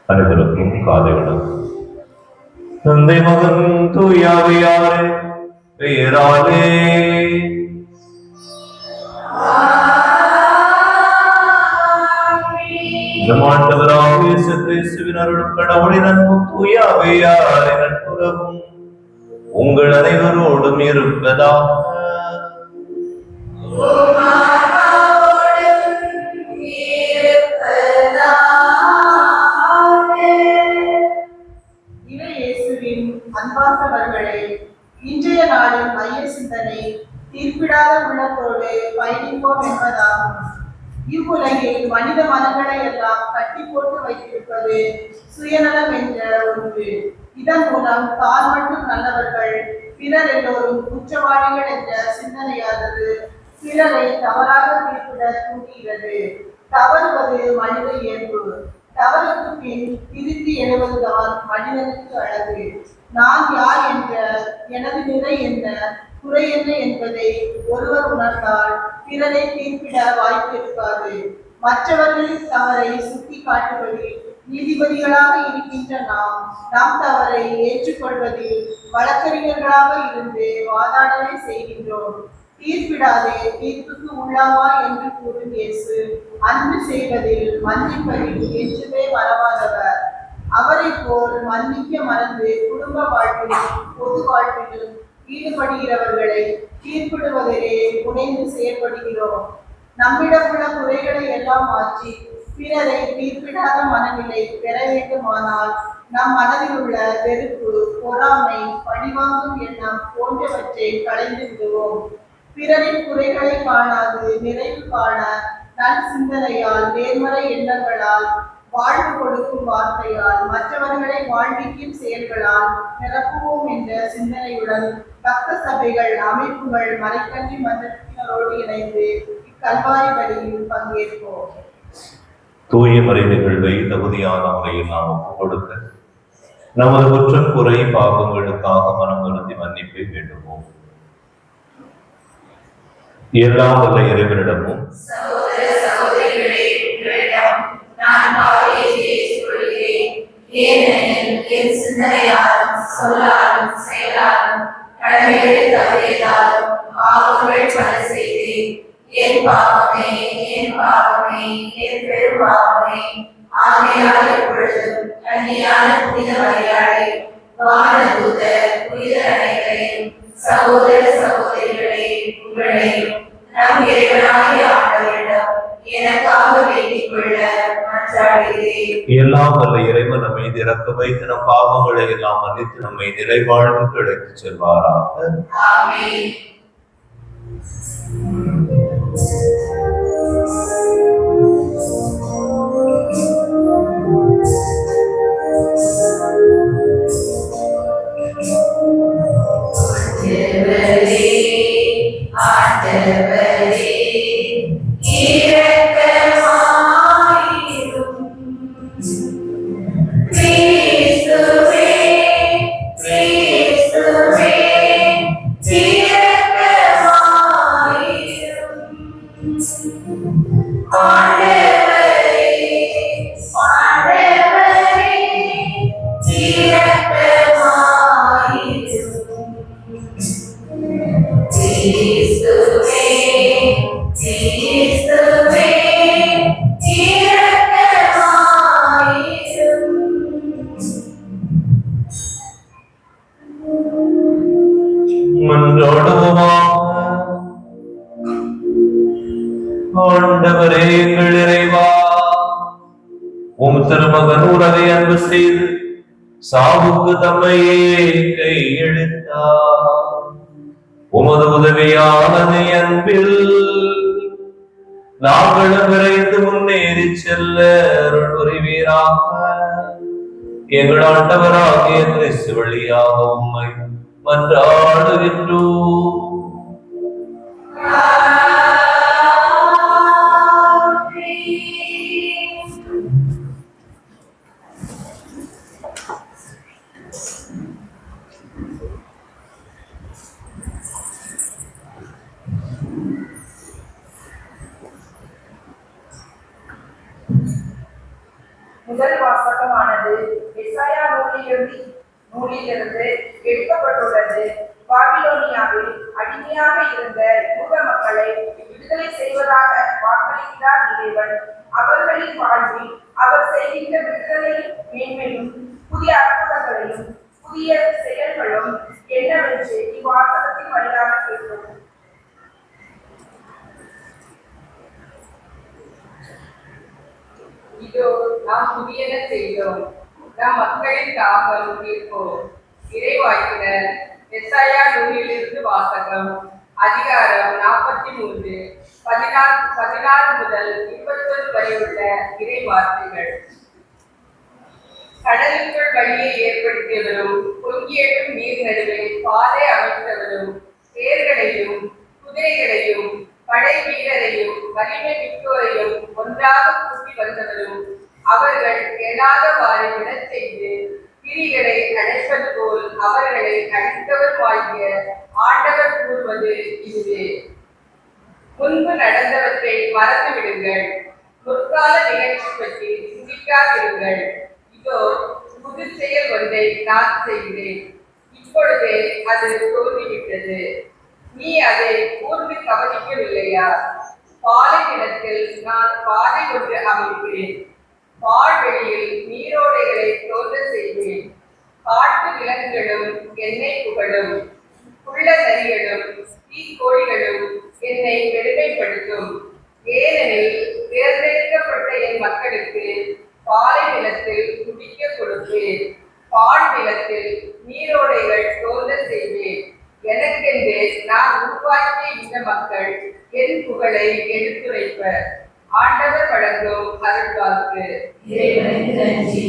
அனைவருக்கும் காலையுடன் தந்தை மகன் தூயாவையாரே பெயராலே ஆண்டவராக இயேசு கிறிஸ்துவின் அருளும் கடவுளின் அன்பும் தூயாவையாரின் நட்புறவும் உங்கள் அனைவரோடும் இருப்பதாக. அன்பார்ந்தவர்களே, இன்றைய நாளின் மைய சிந்தனை தீர்ப்பிடாத உள்ளத்தோடு பயணிப்போம் என்பதாகும். இவ்வுலகில் மனித மனங்களை எல்லாம் கட்டி போட்டு வைத்திருப்பது சுயநலம் என்ற ஒன்று. இதன் மூலம் தான் மட்டும் நல்லவர்கள், பிறர் எல்லோரும் குற்றவாளிகள் என்ற சிந்தனையானது பிறரை தவறாக தீர்ப்பிட தூண்டுகிறது. தவறுவது மனித இயல்பு. தவறுக்கு பின் திருத்தி எழுவதுதான் மனிதனுக்கு அழகு. நான் யார் என்ற எனது நிலை என்ன, குறை என்ன என்பதை ஒருவர் உணர்ந்தால் பிறரை தீர்ப்பிட வாய்ப்பு இருக்காது. மற்றவர்களின் தவறை சுட்டி காட்டுவதில் நீதிபதிகளாக இருக்கின்ற நாம் தவறை ஏற்றுக்கொள்வதில் வழக்கறிஞர்களாக இருந்து வாதாடலை செய்கின்றோம். தீர்ப்பிடாதே, தீர்ப்புக்கு உள்ளாவா என்று கூறும் இயேசு அன்பு செய்வதில் மன்னிப்பதில் என்றுமே மறவாதவர். அவரை போல் மன்னிக்க மறந்து குடும்ப வாழ்விலும் பொது வாழ்விலும் ஈடுபடுகிறவர்களை தீர்ப்பிடுவதிலே முனைந்து செயல்படுகிறோம். நம்மிடம் உள்ள குறைகளை எல்லாம் மாற்றி பிறரை தீர்ப்பிடாத மனநிலை பெற வேண்டுமானால் நம் மனதில் உள்ள வெறுப்பு, பொறாமை, பழிவாங்கும் எண்ணம் போன்றவற்றை களைந்து விடுவோம். பிறரின் குறைகளை காணாது நிறைவு காண நல் சிந்தனையால், நேர்மறை எண்ணங்களால், வாழ்வு கொடுக்கும் வார்த்தையால், மற்றவர்களை வாழ்விக்கும் செயல்களால் நிரப்புவோம் என்ற சிந்தனையுடன் பக்த சபைகள், அமைப்புகள், மறைக்கல்வி மன்றத்தினரோடு இணைந்து இக்கல்வாரி வழியில் பங்கேற்போம். தூய மறை நிகழ்வை தகுதியான முறையில் நாம் ஒப்புக் கொடுக்க நமது குற்றம் குறை பாவங்களுக்காக மனம் வருந்தி மன்னிப்பை வேண்டுவோம். எல்லாம் வல்ல இறைவனிடமும் என் பாவமே, என் பாவமே, என் பெரும்பாவமே. ஆகையால் எப்பொழுதும் கன்னியான புனித மரியாதை, வானதூதர், புனிதர் அனைவரையும், சகோதர சகோதரிகளே, உங்களையும் நம் இறைவனாகிய ஆண்டவரிடம் எனக்காக வேண்டிக் கொள்ள மன்றாடுகிறேன். எல்லாம் வல்ல இறைவன் நம்மை இறக்க வைத்து நம் பாவங்களை எல்லாம் மன்னித்து நம்மை நிறைவாழ்வுக்கு அழைத்துச் செல்வாராக. ஆமென். ஆண்டவரே, இரக்கமாயிரும். கிறிஸ்துவே, கிறிஸ்துவே, இரக்கமாயிரும். ஆண்டவரே, ஆண்டவரே, இரக்கமாயிரும். கிறிஸ்துவே, கிறிஸ்துவே, இரக்கமாயிரும். மன்றாடுவோமாக. ஆண்டவரே எங்கள் இறைவா, உம் திருமகன் உறவை அன்பு செய்து சாவுக்கு தம்மையே கையெழுத்தார். உமது உதவியானது அன்பில் நாங்களும் விரைந்து முன்னேறி செல்ல அருள் புரிவீராக. எங்கள் ஆண்டவராகிய கிறிஸ்து வழியாக உம்மை மன்றாடுகின்றோம். முதல் வாசகமானது எசாயா நூலிலிருந்து எடுக்கப்பட்டுள்ளது. பாபிலோனியாவில் அடிமையாக இருந்த யூத மக்களை விடுதலை செய்வதாக வாக்களிக்கிறார் இறைவன். அவர்களின் வாழ்வில் அவர் செய்கின்ற விடுதலை மேன்மையும் புதிய அற்புதங்களையும் புதிய செயல்களும் என்னவென்று இவ்வாசகத்தின் வழியாக கேட்கும். இதோ நாம் புதியன செய்தோம், நம் மக்களின் தாகம் தீர்ப்போம். இறைவாக்கினர் எசாயா நூலிலிருந்து வாசகம். அதிகாரம் 43, 16 முதல் 21 வரை உள்ள இறை வார்த்தைகள். கடலுக்குள் வழியை ஏற்படுத்தியவரும் பொங்கியேற்றும் நீர் நடுவில் பாதை அமைத்தவரும் தேர்களையும் குதிரைகளையும் படை வீரரையும் வலிமை மிக்கோரையும் ஒன்றாக கூட்டி வந்தவரும் அவர்கள் எழாதவாறு விடச் செய்து கிரிகளை அடைப்பது போல் அவர்களை அழித்தவருமாகிய ஆண்டவர் கூறுவது இதுவே. முன்பு நடந்தவற்றை மறந்து விடுங்கள், முற்கால நிகழ்ச்சி பற்றி சிந்திக்காதிருங்கள். இதோ புது செயல் ஒன்றை நான் செய்கிறேன், இப்பொழுதே அது தோன்றிவிட்டது, நீ அதை கூர்ந்து கவனிக்கவில்லையா? பாலை நிலத்தில் நான் பாதை ஒன்று அமைக்கிறேன், பால்வெளியில் நீரோடைகளை தோன்ற செய்வேன். காட்டு விலங்குகளும் என்னை புகழும், புள்ள நரிகளும் தீக்கோழிகளும் என்னை பெருமைப்படுத்தும். ஏனெனில் தேர்ந்தெடுக்கப்பட்ட என் மக்களுக்கு பாலை நிலத்தில் குடிக்க கொடுப்பேன், பால் நிலத்தில் நீரோடைகள் தோன்ற செய்வேன். எனக்கென்று நான் உருவாக்கிய இந்த மக்கள் என் புகழை எடுத்துரைப்பர். ஆண்டவர் வழங்கும் அருள்வாக்கு. இறைவனுக்கு நன்றி.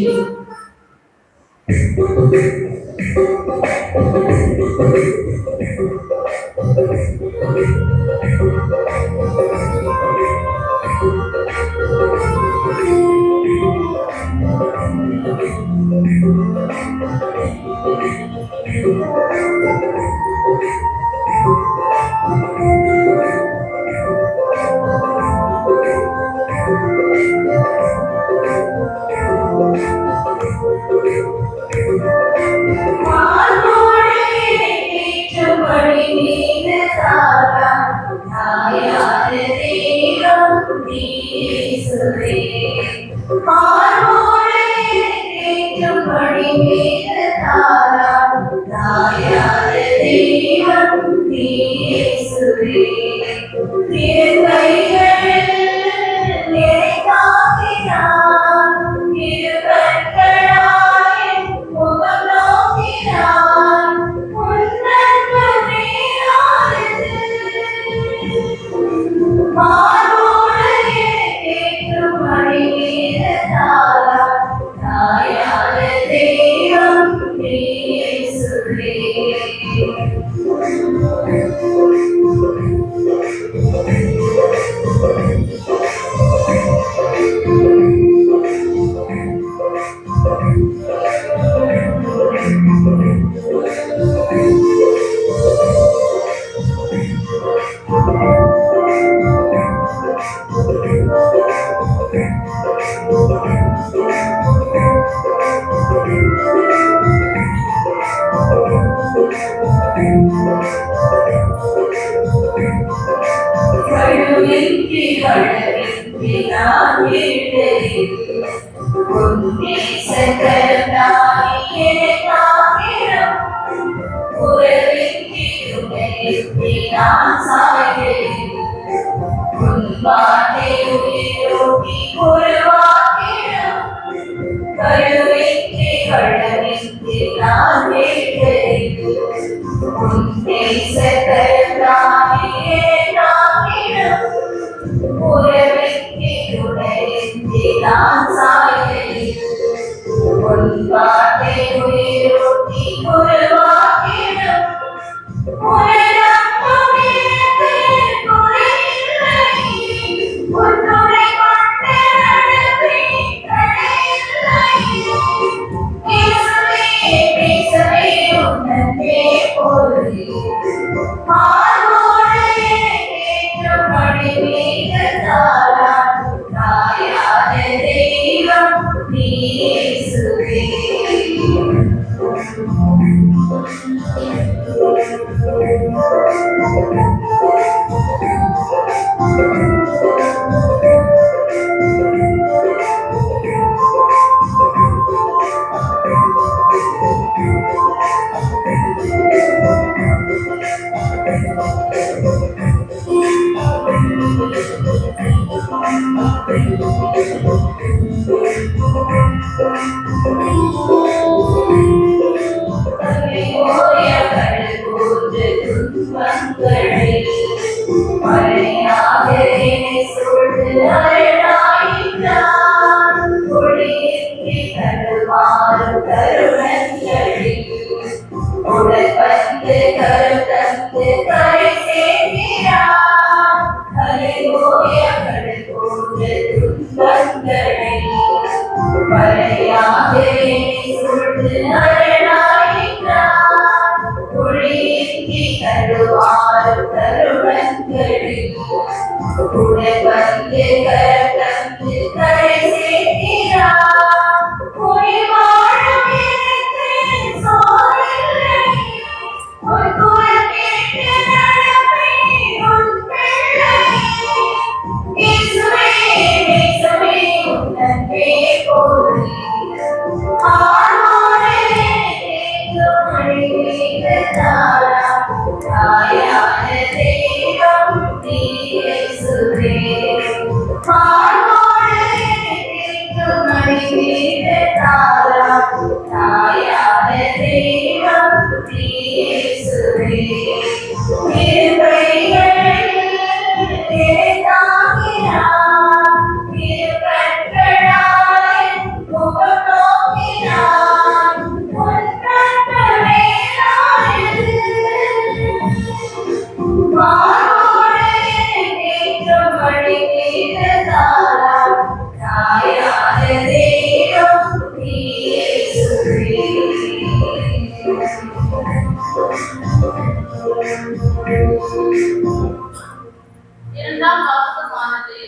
இரண்டாம் வாசகமானது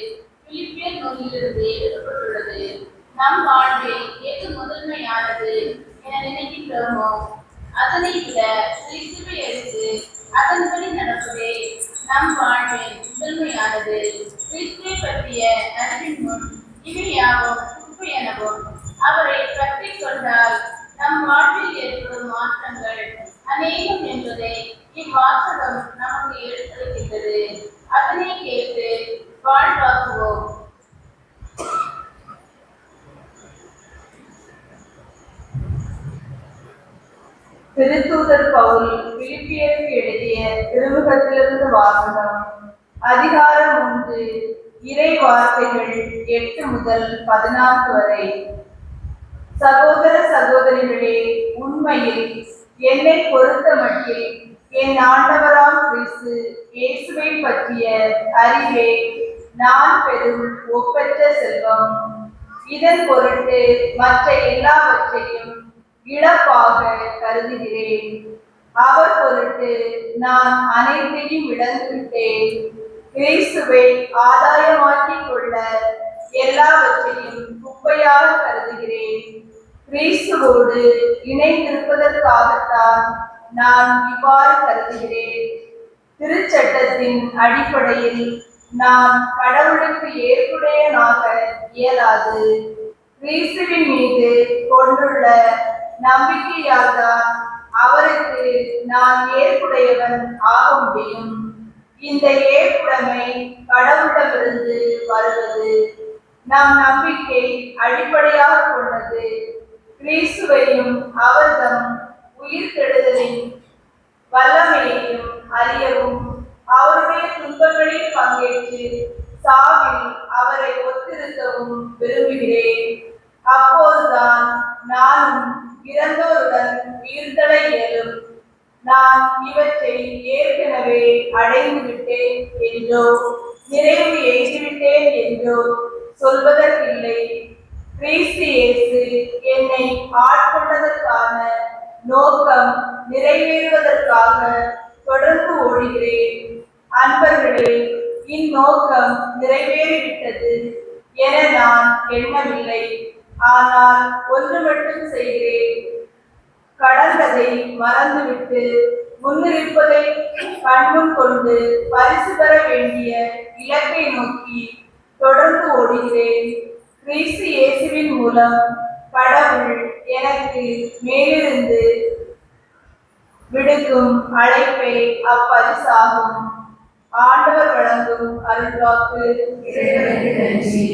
பிலிப்பியர் நூலிலிருந்து எழுதப்பட்டுள்ளது. நம் வாழ்வில் எது முதன்மையானது என நினைக்கின்றோமோ அதனை விட கிறிஸ்துவை எடுத்து அதன்படி நடப்பதே நம் வாழ்வில் முதன்மையானது. கிறிஸ்துவை பற்றிய அன்பின் முன் இவையாவும் குப்பை எனவும் அவரை பற்றி கொண்டால் நம் வாழ்வில் ஏற்படும் மாற்றங்கள் அநேகம் என்பதை இவ்வாசகம் நமக்கு எடுத்துரைக்கின்றது. அதனை கேட்டு வாழ்வாக்குவோம். திருத்தூதர் பவுல் பிலிப்பியருக்கு எழுதிய திருமுகத்திலிருந்து வாசகம். அதிகாரம் 1, இறை வார்த்தைகள் 8 முதல் 14 வரை. சகோதர சகோதரிகளே, உண்மையில் என்னை பொறுத்த மட்டில் என் ஆண்டவராம் கிறிஸ்து இயேசுவை பற்றிய அறிவே நான் பெறும் ஒப்பற்ற செல்வம். இதன் பொருட்டு மற்ற எல்லாவற்றையும் இழப்பாக கருதுகிறேன். அவர் பொருட்டு நான் அனைத்தையும் இழந்துவிட்டேன். கிறிஸ்துவை ஆதாயமாக்கிக் கொள்ள எல்லாவற்றையும் குப்பையாக கருதுகிறேன். கிறிஸ்துவோடு இணைந்திருப்பதற்காகத்தான் நான் இவ்வாறு கருதுகிறேன். திருச்சட்டத்தின் அடிப்படையில் நான் கடவுளுக்கு ஏற்புடையனாக இயலாது. கிறிஸ்துவின் மீது கொண்டுள்ள நம்பிக்கையால்தான் அவருக்கு நான் ஏற்புடையவன் ஆக முடியும். இந்த ஏற்புடைமை கடவுளிடமிருந்து வருவது. நம் நம்பிக்கை அடிப்படையாக கொண்டது. கிறிஸ்துவையும் அவர்தம் உயிர்த்தெழுதலின் வல்லமையையும் அறியவும் அவருடைய துன்பங்களில் பங்கேற்று சாவில் அவரை ஒத்திருக்கவும் விரும்புகிறேன். அப்போதுதான் நானும் இறந்தோருடன் உயிர்த்தெழ இயலும். நான் இவற்றை ஏற்கனவே அடைந்து விட்டேன் என்றோ நிறைவு எய்துவிட்டேன் என்றோ சொல்வதற்கில்லை. கிறிஸ்து இயேசு என்னை ஆட்கொண்டதற்கான நோக்கம் நிறைவேறுவதற்காக தொடர்ந்து ஓடுகிறேன். அன்பர்களே, இந்நோக்கம் நிறைவேறிவிட்டது என நான் எண்ணவில்லை. ஆனால் ஒன்று மட்டும் செய்கிறேன். கடந்ததை மறந்துவிட்டு முன்னிருப்பதை கண்முன் கொண்டு பரிசு பெற வேண்டிய இலக்கை நோக்கி தொடர்ந்து ஓடுகிறேன். கிறிஸ்து இயேசுவின் மூலம் கடவுள் எனக்கு மேலிருந்து விடுக்கும் அழைப்பை அப்பரிசாகும். ஆண்டவர் வழங்கும் அருள்வாக்கு. இறைவனுக்கு நன்றி.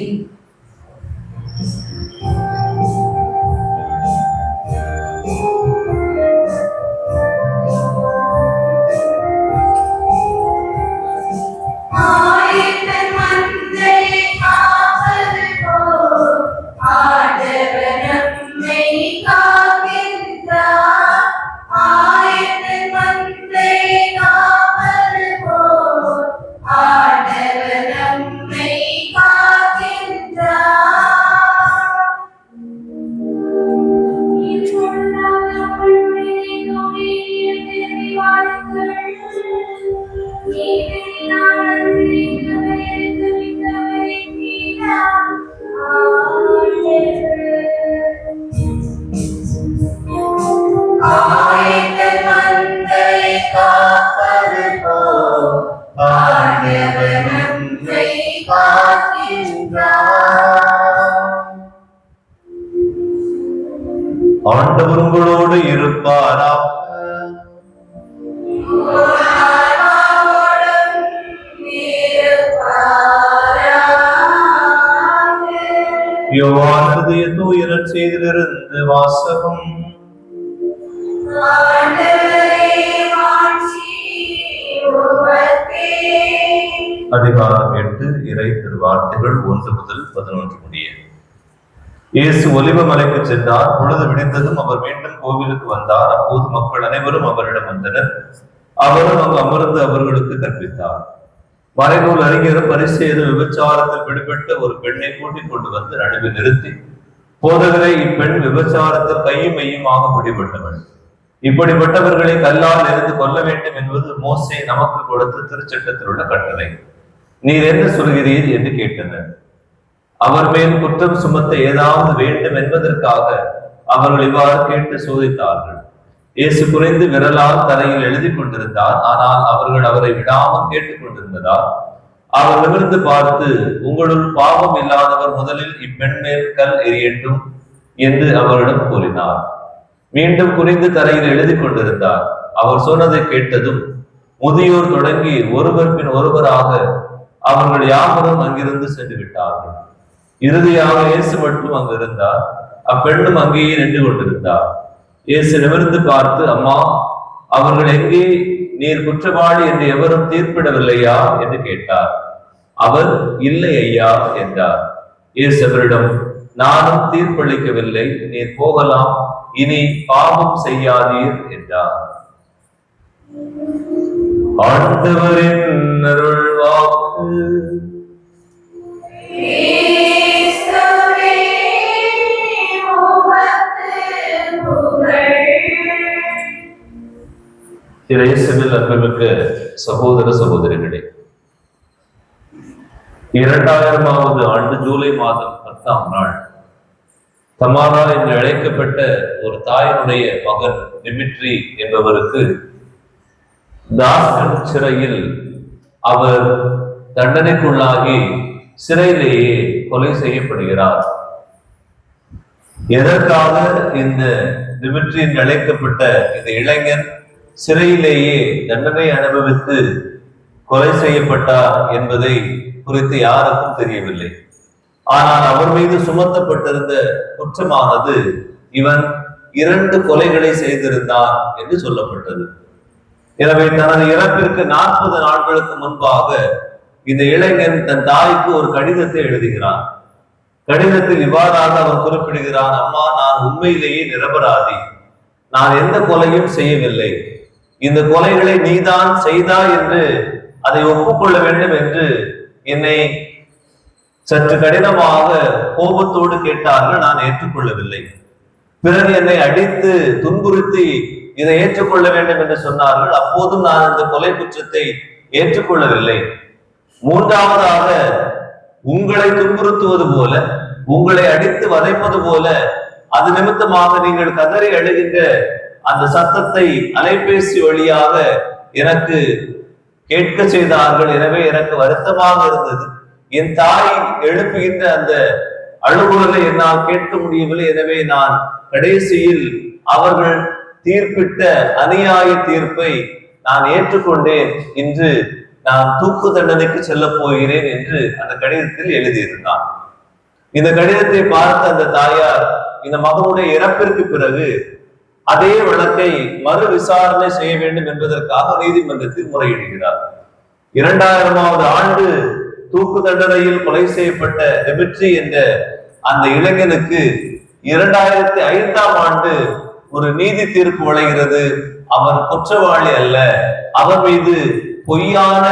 ஆண்டவர் உங்களோடு இருப்பாராக. யோவானது தூய நற்செய்தியிலிருந்து வாசகம். அதிகாரம் 8, இறை திருவார்த்தைகள் 1 முதல் 11 முடிய. இயேசு ஒலிவமலைக்கு சென்றார். பொழுது விடிந்ததும் அவர் மீண்டும் கோவிலுக்கு வந்தார். அப்போது மக்கள் அனைவரும் அவரிடம் வந்தனர். அவரும் அங்கு அமர்ந்து அவர்களுக்கு கற்பித்தார். மறைநூல் அறிஞரும் பரிசேயரும் விபச்சாரத்தில் விடுபட்ட ஒரு பெண்ணை கூட்டிக் கொண்டு வந்து நடுவில் நிறுத்தி, போதகரை, இப்பெண் விபச்சாரத்தில் கையும் மையுமாக பிடிபட்டவள். இப்படிப்பட்டவர்களை கல்லால் எரிந்து கொல்ல வேண்டும் என்பது மோசே நமக்கு கொடுத்த திருச்சட்டத்தில் உள்ள கட்டளை. நீர் என்ன சொல்கிறீர் என்று கேட்டனர். அவர் மேல் குற்றம் சுமத்த ஏதாவது வேண்டும் என்பதற்காக அவர்கள் இவ்வாறு கேட்டு சோதித்தார்கள். இயேசு குறைந்து விரலால் தரையில் எழுதி கொண்டிருந்தார். ஆனால் அவர்கள் அவரை விடாமல் கேட்டுக் கொண்டிருந்ததால் அவர் நிமிர்ந்து பார்த்து, உங்களுள் பாவம் இல்லாதவர் முதலில் இப்பெண் மேல் கல் எறியட்டும் என்று அவரிடம் கூறினார். மீண்டும் குனிந்து தரையில் எழுதி கொண்டிருந்தார். அவர் சொன்னதை கேட்டதும் முதியோர் தொடங்கி ஒருவர் பின் ஒருவராக அவர்கள் யாவரும் அங்கிருந்து சென்று விட்டார்கள். இறுதியாக இயேசு மட்டும் அங்கு இருந்தார். அப்பெண்ணும் அங்கேயே நின்று கொண்டிருந்தார். இயேசு நிமிர்ந்து பார்த்து, அம்மா, அவர்கள் எங்கே? நீர் குற்றவாளி என்று எவரும் தீர்ப்பிடவில்லையா என்று கேட்டார். அவர், இல்லை ஐயா என்றார். இயேசு அவரிடம், நானும் தீர்ப்பளிக்கவில்லை, நீர் போகலாம், இனி பாவம் செய்யாதீர் என்றார். ஆண்டவரின் அருள் வாக்கு. இயேசுவில் அன்புமிக்க சகோதர சகோதரிகளே, 2000வது ஆண்டு ஜூலை மாதம் 10ஆம் நாள் தமாரா என்று அழைக்கப்பட்ட ஒரு தாயினுடைய மகன் டிமிட்ரி என்பவருக்கு தாஸ்கன் சிறையில் அவர் தண்டனைக்குள்ளாகி சிறையிலேயே கொலை செய்யப்படுகிறார். எதற்காக இந்த டிமிட்ரி என்று அழைக்கப்பட்ட இந்த இளைஞன் சிறையிலேயே தண்டனை அனுபவித்து கொலை செய்யப்பட்டார் என்பதை குறித்து யாருக்கும் தெரியவில்லை. ஆனால் அவர் மீது சுமத்தப்பட்டிருந்த குற்றமானது இவன் 2 கொலைகளை செய்திருந்தான் என்று சொல்லப்பட்டது. எனவே தனது இறப்பிற்கு 40 நாட்களுக்கு முன்பாக இந்த இளைஞன் தன் தாய்க்கு ஒரு கடிதத்தை எழுதுகிறான். கடிதத்தில் இவ்வாறாக அவன் குறிப்பிடுகிறான், அம்மா, நான் உண்மையிலேயே நிரபராதி, நான் எந்த கொலையும் செய்யவில்லை, இந்த கொலைகளை நீதான் செய்தாய் என்று அதை ஒப்புக்கொள்ள வேண்டும் என்று என்னை சற்று கடினமாக கோபத்தோடு கேட்டார்கள். நான் ஏற்றுக்கொள்ளவில்லை. பிறகு என்னை அடித்து துன்புறுத்தி இதை ஏற்றுக்கொள்ள வேண்டும் என்று சொன்னார்கள். அப்போதும் நான் இந்த கொலை குற்றத்தை ஏற்றுக்கொள்ளவில்லை. மூன்றாவதாக உங்களை துன்புறுத்துவது போல, உங்களை அடித்து வதைப்பது போல, அது நிமித்தமாக நீங்கள் கதறி அழுகின்ற அந்த சத்தத்தை அலைபேசி வழியாக எனக்கு கேட்க செய்தார்கள். எனவே எனக்கு வருத்தமாக இருந்தது. என் தாய் எழுப்புகின்ற அந்த அழுகுரலை என்னால் கேட்க முடியவில்லை. எனவே நான் கடைசியில் அவர்கள் தீர்ப்பிட்ட அநியாய தீர்ப்பை நான் ஏற்றுக்கொண்டேன். இன்று நான் தூக்கு தண்டனைக்கு செல்ல போகிறேன் என்று அந்த கடிதத்தில் எழுதியிருந்தான். இந்த கடிதத்தை பார்த்த அந்த தாயார் இந்த மகனுடைய இறப்பிற்கு பிறகு அதே வழக்கை மறு விசாரணை செய்ய வேண்டும் என்பதற்காக நீதிமன்றத்தில் முறையிடுகிறார். 2000வது ஆண்டு தூக்கு தண்டனையில் கொலை செய்யப்பட்ட டிமிட்ரி என்ற அந்த இளைஞனுக்கு 2005ஆம் ஆண்டு ஒரு நீதி தீர்ப்பு வழங்குகிறது. அவன் குற்றவாளி அல்ல, அவன் மீது பொய்யான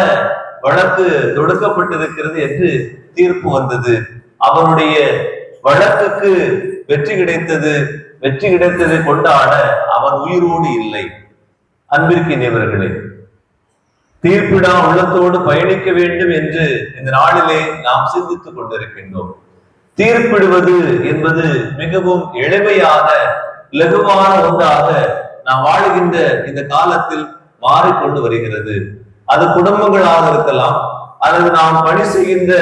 வழக்கு தொடுக்கப்பட்டிருக்கிறது என்று தீர்ப்பு வந்தது. அவனுடைய வழக்குக்கு வெற்றி கிடைத்தது. வெற்றி கிடைத்ததை கொண்டாட அவன் உயிரோடு இல்லை. அன்பிற்கினியவர்களே, தீர்ப்பிடா உள்ளத்தோடு பயணிக்க வேண்டும் என்று இந்த நாளிலே நாம் சிந்தித்துக் கொண்டிருக்கின்றோம். தீர்ப்பிடுவது என்பது மிகவும் எளிமையான லகுவான ஒன்றாக நாம் வாழுகின்ற இந்த காலத்தில் மாறிக்கொண்டு வருகிறது. அது குடும்பங்களாக இருக்கலாம், அல்லது நாம் பணி செய்கின்ற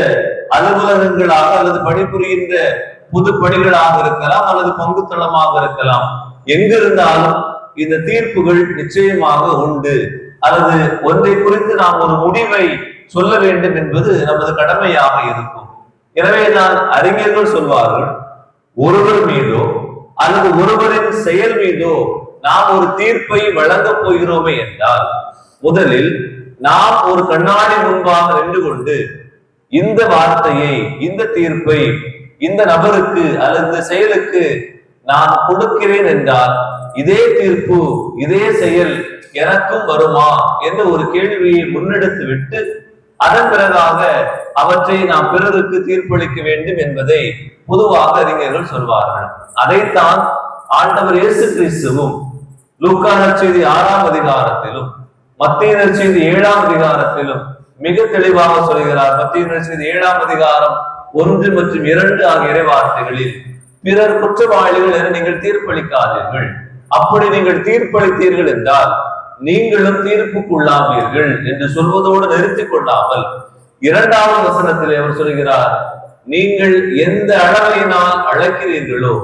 அலுவலகங்களாக, அல்லது பணிபுரிகின்ற புது பணிகளாக இருக்கலாம், அல்லது பங்குத்தளமாக இருக்கலாம். எங்கிருந்தாலும் இந்த தீர்ப்புகள் நிச்சயமாக உண்டு. அல்லது ஒன்றை குறித்து நாம் ஒரு முடிவை சொல்ல வேண்டும் என்பது நமது கடமையாக இருக்கும். எனவே நான் அறிஞர்கள் சொல்வார்கள், ஒருவர் மீதோ அல்லது ஒருவரின் செயல் மீதோ நாம் ஒரு தீர்ப்பை வழங்கப் போகிறோமே என்றால், முதலில் நாம் ஒரு கண்ணாடி முன்பாக நின்று கொண்டு இந்த வார்த்தையை, இந்த தீர்ப்பை இந்த நபருக்கு அல்லது செயலுக்கு நான் கொடுக்கிறேன் என்றால், இதே தீர்ப்பு, இதே செயல் எனக்கும் வருமா என்ற ஒரு கேள்வியை முன்னெடுத்து விட்டு அதன் பிறகாக அவற்றை நாம் பிறருக்கு தீர்ப்பளிக்க வேண்டும் என்பதை பொதுவாக அறிஞர்கள் சொல்வார்கள். அதைத்தான் ஆண்டவர் இயேசு கிறிஸ்துவும் லூக்கா நற்செய்தி 6ஆம் அதிகாரத்திலும் மத்தேயு நற்செய்தி 7ஆம் அதிகாரத்திலும் மிக தெளிவாக சொல்கிறார். மத்தேயு நற்செய்தி 7ஆம் அதிகாரம் 1 மற்றும் 2 ஆகிய இறைவார்த்தைகளில், பிறர் குற்றவாளிகள் என நீங்கள் தீர்ப்பளிக்காதீர்கள், அப்படி நீங்கள் தீர்ப்பளித்தீர்கள் என்றால் நீங்களும் தீர்ப்புக்குள்ளாவீர்கள் என்று சொல்வதோடு நிறுத்திக் கொள்ளாமல் 2வது வசனத்திலே அவர் சொல்கிறார், நீங்கள் எந்த அளவையினால் அளக்கிறீர்களோ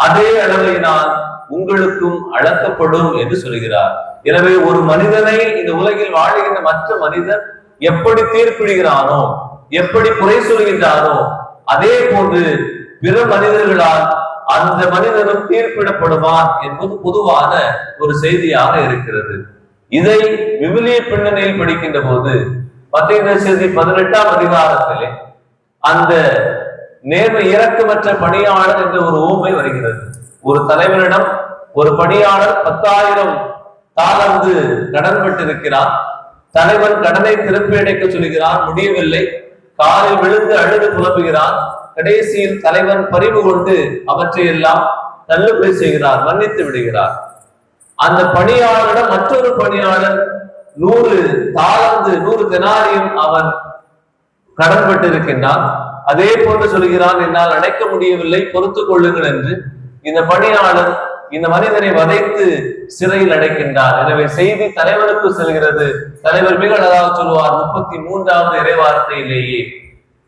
அதே அளவையினால் உங்களுக்கும் அளக்கப்படும் என்று சொல்கிறார். எனவே ஒரு மனிதனை இந்த உலகில் வாழுகின்ற மற்ற மனிதன் எப்படி தீர்ப்பிடுகிறானோ, எப்படி குறை சொல்கின்றானோ, அதே போன்று பிற மனிதர்களால் அந்த மனிதனும் தீர்ப்பிடப்படுவான் என்பது பொதுவான ஒரு செய்தியாக இருக்கிறது. இதை விவிலிய பின்னணியில் படிக்கின்ற போது மத்தேயு செய்தி 18ஆம் அதிகாரத்திலே அந்த நேர்மை இரக்கமற்ற பணியாளர் என்ற ஒரு ஊமை வருகிறது. ஒரு தலைவரிடம் ஒரு பணியாளர் 10,000 தாலந்து கடன் பட்டிருக்கிறார். தலைவன் கடனை திருப்பி அடைக்க சொல்கிறான், முடியவில்லை. காலில் விழுந்து அழுது புலம்புகிறான். கடைசியில் தலைவன் பரிவு கொண்டு அவற்றை எல்லாம் தள்ளுபடி செய்கிறார், மன்னித்து விடுகிறார். அந்த பணியாளரிடம் மற்றொரு பணியாளர் 100 தாலந்து 100 தெனாரியம் அவன் கடன்பட்டிருக்கின்றான். அதே போன்று சொல்கிறான், என்னால் அடைக்க முடியவில்லை, பொறுத்துக் கொள்ளுங்கள் என்று. இந்த பணியாளர் இந்த மனிதனை வதைத்து சிறையில் அடைக்கின்றார். எனவே செய்தி தலைவனுக்கு செல்கிறது. தலைவர் மிக அழகாக சொல்லுவார் 33வது இறைவார்த்தையிலேயே,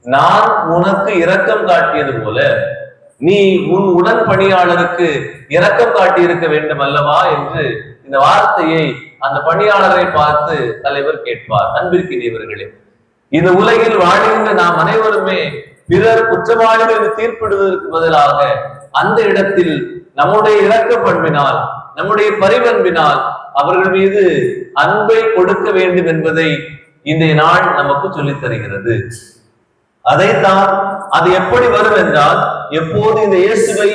நான் உனக்கு இரக்கம் காட்டியது போல நீ உன் உடன் பணியாளருக்கு இரக்கம் காட்டி இருக்க வேண்டும் அல்லவா என்று இந்த வார்த்தையை அந்த பணியாளரை பார்த்து தலைவர் கேட்பார். அன்பிற்கினியவர்களே, இந்த உலகில் வாழ்கின்ற நாம் அனைவருமே பிறர் குற்றவாளிகள் என்று தீர்ப்பிடுவதற்கு பதிலாக அந்த இடத்தில் நம்முடைய இரக்க பண்பினால், நம்முடைய பரிவன்பினால் அவர்கள் மீது அன்பை கொடுக்க வேண்டும் என்பதை இன்றைய நாள் நமக்கு சொல்லித் தருகிறது. அதைத்தான் அது எப்படி வரும் என்றால், எப்போது இந்த இயேசுவை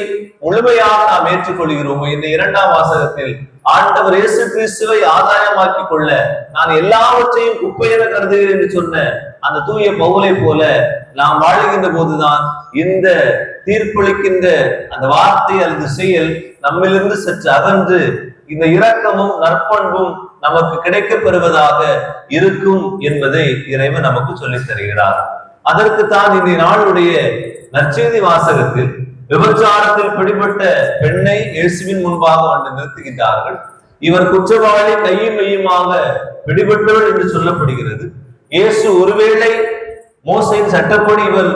முழுமையாக நாம் ஏற்றுக்கொள்கிறோமோ, இந்த 2ஆம் வாசகத்தில் ஆண்டவர் இயேசு கிறிஸ்துவை ஆதாயமாக்கி கொள்ள நான் எல்லாவற்றையும் குப்பையென கருதுகிறேன் என்று சொன்ன அந்த தூய பவுலை போல நாம் வாழுகின்ற போதுதான் இந்த தீர்ப்பளிக்கின்ற அந்த வார்த்தை அல்லது செயல் நம்மிலிருந்து சற்று அகன்று இந்த இரக்கமும் நற்பண்பும் நமக்கு கிடைக்கப் பெறுவதாக இருக்கும் என்பதை இறைவன் நமக்கு சொல்லித் தருகிறார். அதற்குத்தான் இந்த நாளுடைய நற்செய்தி வாசகத்தில் விபச்சாரத்தில் பிடிபட்ட பெண்ணை இயேசுவின் முன்பாக வந்து நிறுத்துகின்றார்கள். இவர் குற்றவாளி கையும் மெய்யுமாக பிடிபட்டவள் என்று சொல்லப்படுகிறது. இயேசு ஒருவேளை மோசையின் சட்டப்படி இவர்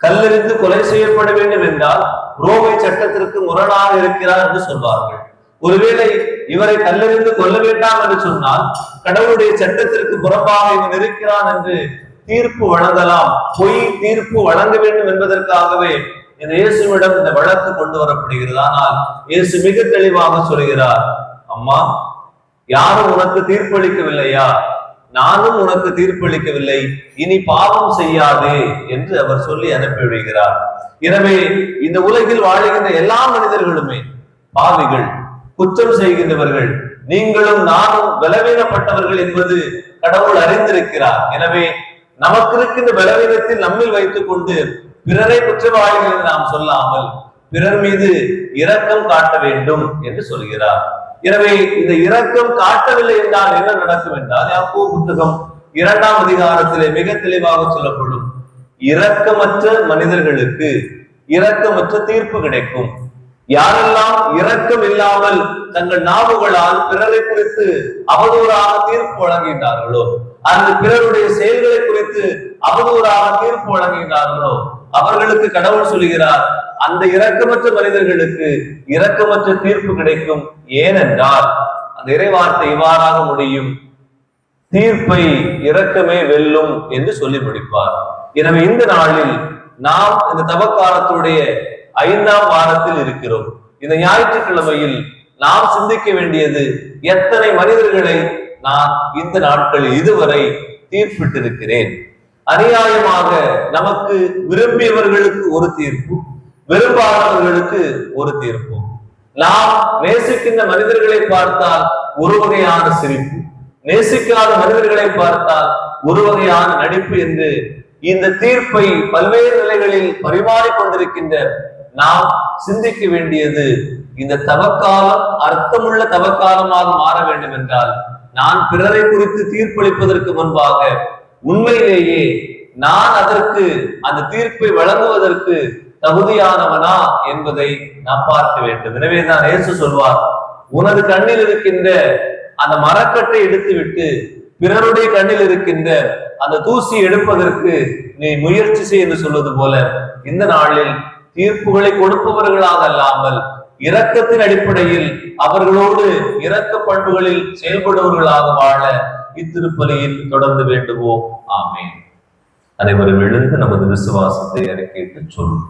கல்லெறிந்து கொலை செய்யப்பட வேண்டும் என்றால் ரோமை சட்டத்திற்கு முரணாக இருக்கிறார் என்று சொல்வார்கள். ஒருவேளை இவரை கல்லெறிந்து கொல்ல வேண்டாம் என்று சொன்னால் கடவுளுடைய சட்டத்திற்கு புறம்பாக இவன் இருக்கிறான் என்று தீர்ப்பு வழங்கலாம், பொய் தீர்ப்பு வழங்க வேண்டும் என்பதற்காகவே இந்த இயேசுவிடம் இந்த வழக்கு கொண்டு வரப்படுகிறது. ஆனால் இயேசு மிக தெளிவாக சொல்கிறார், அம்மா, யாரும் உனக்கு தீர்ப்பளிக்கவில்லையா? நானும் உனக்கு தீர்ப்பளிக்கவில்லை, இனி பாவம் செய்யாதே என்று அவர் சொல்லி அனுப்பிவிடுகிறார். எனவே இந்த உலகில் வாழுகின்ற எல்லா மனிதர்களுமே பாவிகள், குற்றம் செய்கின்றவர்கள். நீங்களும் நானும் பலவீனப்பட்டவர்கள் என்பது கடவுள் அறிந்திருக்கிறார். எனவே நமக்கு இருக்கின்ற பலவீனத்தில் நம்மில் வைத்துக் கொண்டு பிறரை குற்றவாளிகள் என்று நாம் சொல்லாமல் பிறர் மீது இரக்கம் காட்ட வேண்டும் என்று சொல்கிறார். எனவே இந்த இரக்கம் காட்டவில்லை என்றால் என்ன நடக்கும் என்றால், யாக்கோபு புத்தகம் 2ஆம் அதிகாரத்திலே மிக தெளிவாக சொல்லப்படும், இரக்கமற்ற மனிதர்களுக்கு இரக்கமற்ற தீர்ப்பு கிடைக்கும். யாரெல்லாம் இரக்கம் இல்லாமல் தங்கள் நாவுகளால் பிறரை குறித்து அவதூறாக தீர்ப்பு வழங்குகின்றார்களோ, அந்த பிறருடைய செயல்களை குறித்து அவதூறாக தீர்ப்பு வழங்குகின்றார்களோ, அவர்களுக்கு கடவுள் சொல்கிறார், அந்த இரக்கமற்ற மனிதர்களுக்கு இரக்கமற்ற தீர்ப்பு கிடைக்கும். ஏனென்றால் அந்த இறைவார்த்தை இவ்வாறாக முடியும், தீர்ப்பை இரக்கமே வெல்லும் என்று சொல்லி முடிப்பார். எனவே இந்த நாளில் நாம் இந்த தவக்காலத்துடைய 5ஆம் வாரத்தில் இருக்கிறோம். இந்த ஞாயிற்றுக்கிழமையில் நாம் சிந்திக்க வேண்டியது, எத்தனை மனிதர்களை நான் இந்த நாட்களில் இதுவரை தீர்ப்பிட்டிருக்கிறேன். அநியாயமாக நமக்கு விரும்பியவர்களுக்கு ஒரு தீர்ப்பு, விரும்பாதவர்களுக்கு ஒரு தீர்ப்பு. நாம் நேசிக்கின்ற மனிதர்களை பார்த்தால் ஒரு வகையான சிரிப்பு, நேசிக்காத மனிதர்களை பார்த்தால் ஒரு வகையான நடிப்பு என்று இந்த தீர்ப்பை பல்வேறு நிலைகளில் பரிமாறிக்கொண்டிருக்கின்ற நாம் சிந்திக்க வேண்டியது, இந்த தவக்காலம் அர்த்தமுள்ள தவக்காலமாக மாற வேண்டும் என்றால் நான் பிறரை குறித்து தீர்ப்பளிப்பதற்கு முன்பாக உண்மையிலேயே நான் அதற்கு அந்த தீர்ப்பை வழங்குவதற்கு தகுதியானவனா என்பதை நாம் பார்க்க வேண்டும். எனவேதான் இயேசு சொல்வார், உனது கண்ணில் இருக்கின்ற அந்த மரக்கட்டை எடுத்து விட்டு பிறருடைய கண்ணில் இருக்கின்ற அந்த தூசி எடுப்பதற்கு நீ முயற்சி செய் என்று சொல்வது போல இந்த நாளில் தீர்ப்புகளை கொடுப்பவர்களாக அல்லாமல் இரக்கத்தின் அடிப்படையில் அவர்களோடு இரக்க பண்புகளில் செயல்படுவர்களாக வாழ இத்திருப்பலியில் தொடர்ந்து வேண்டுவோம். ஆமென். அனைவரும் எழுந்து நமது விசுவாசத்தை அறிக்கையிட்டு சொல்லும்.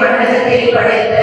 மண்டலத்தை படைத்த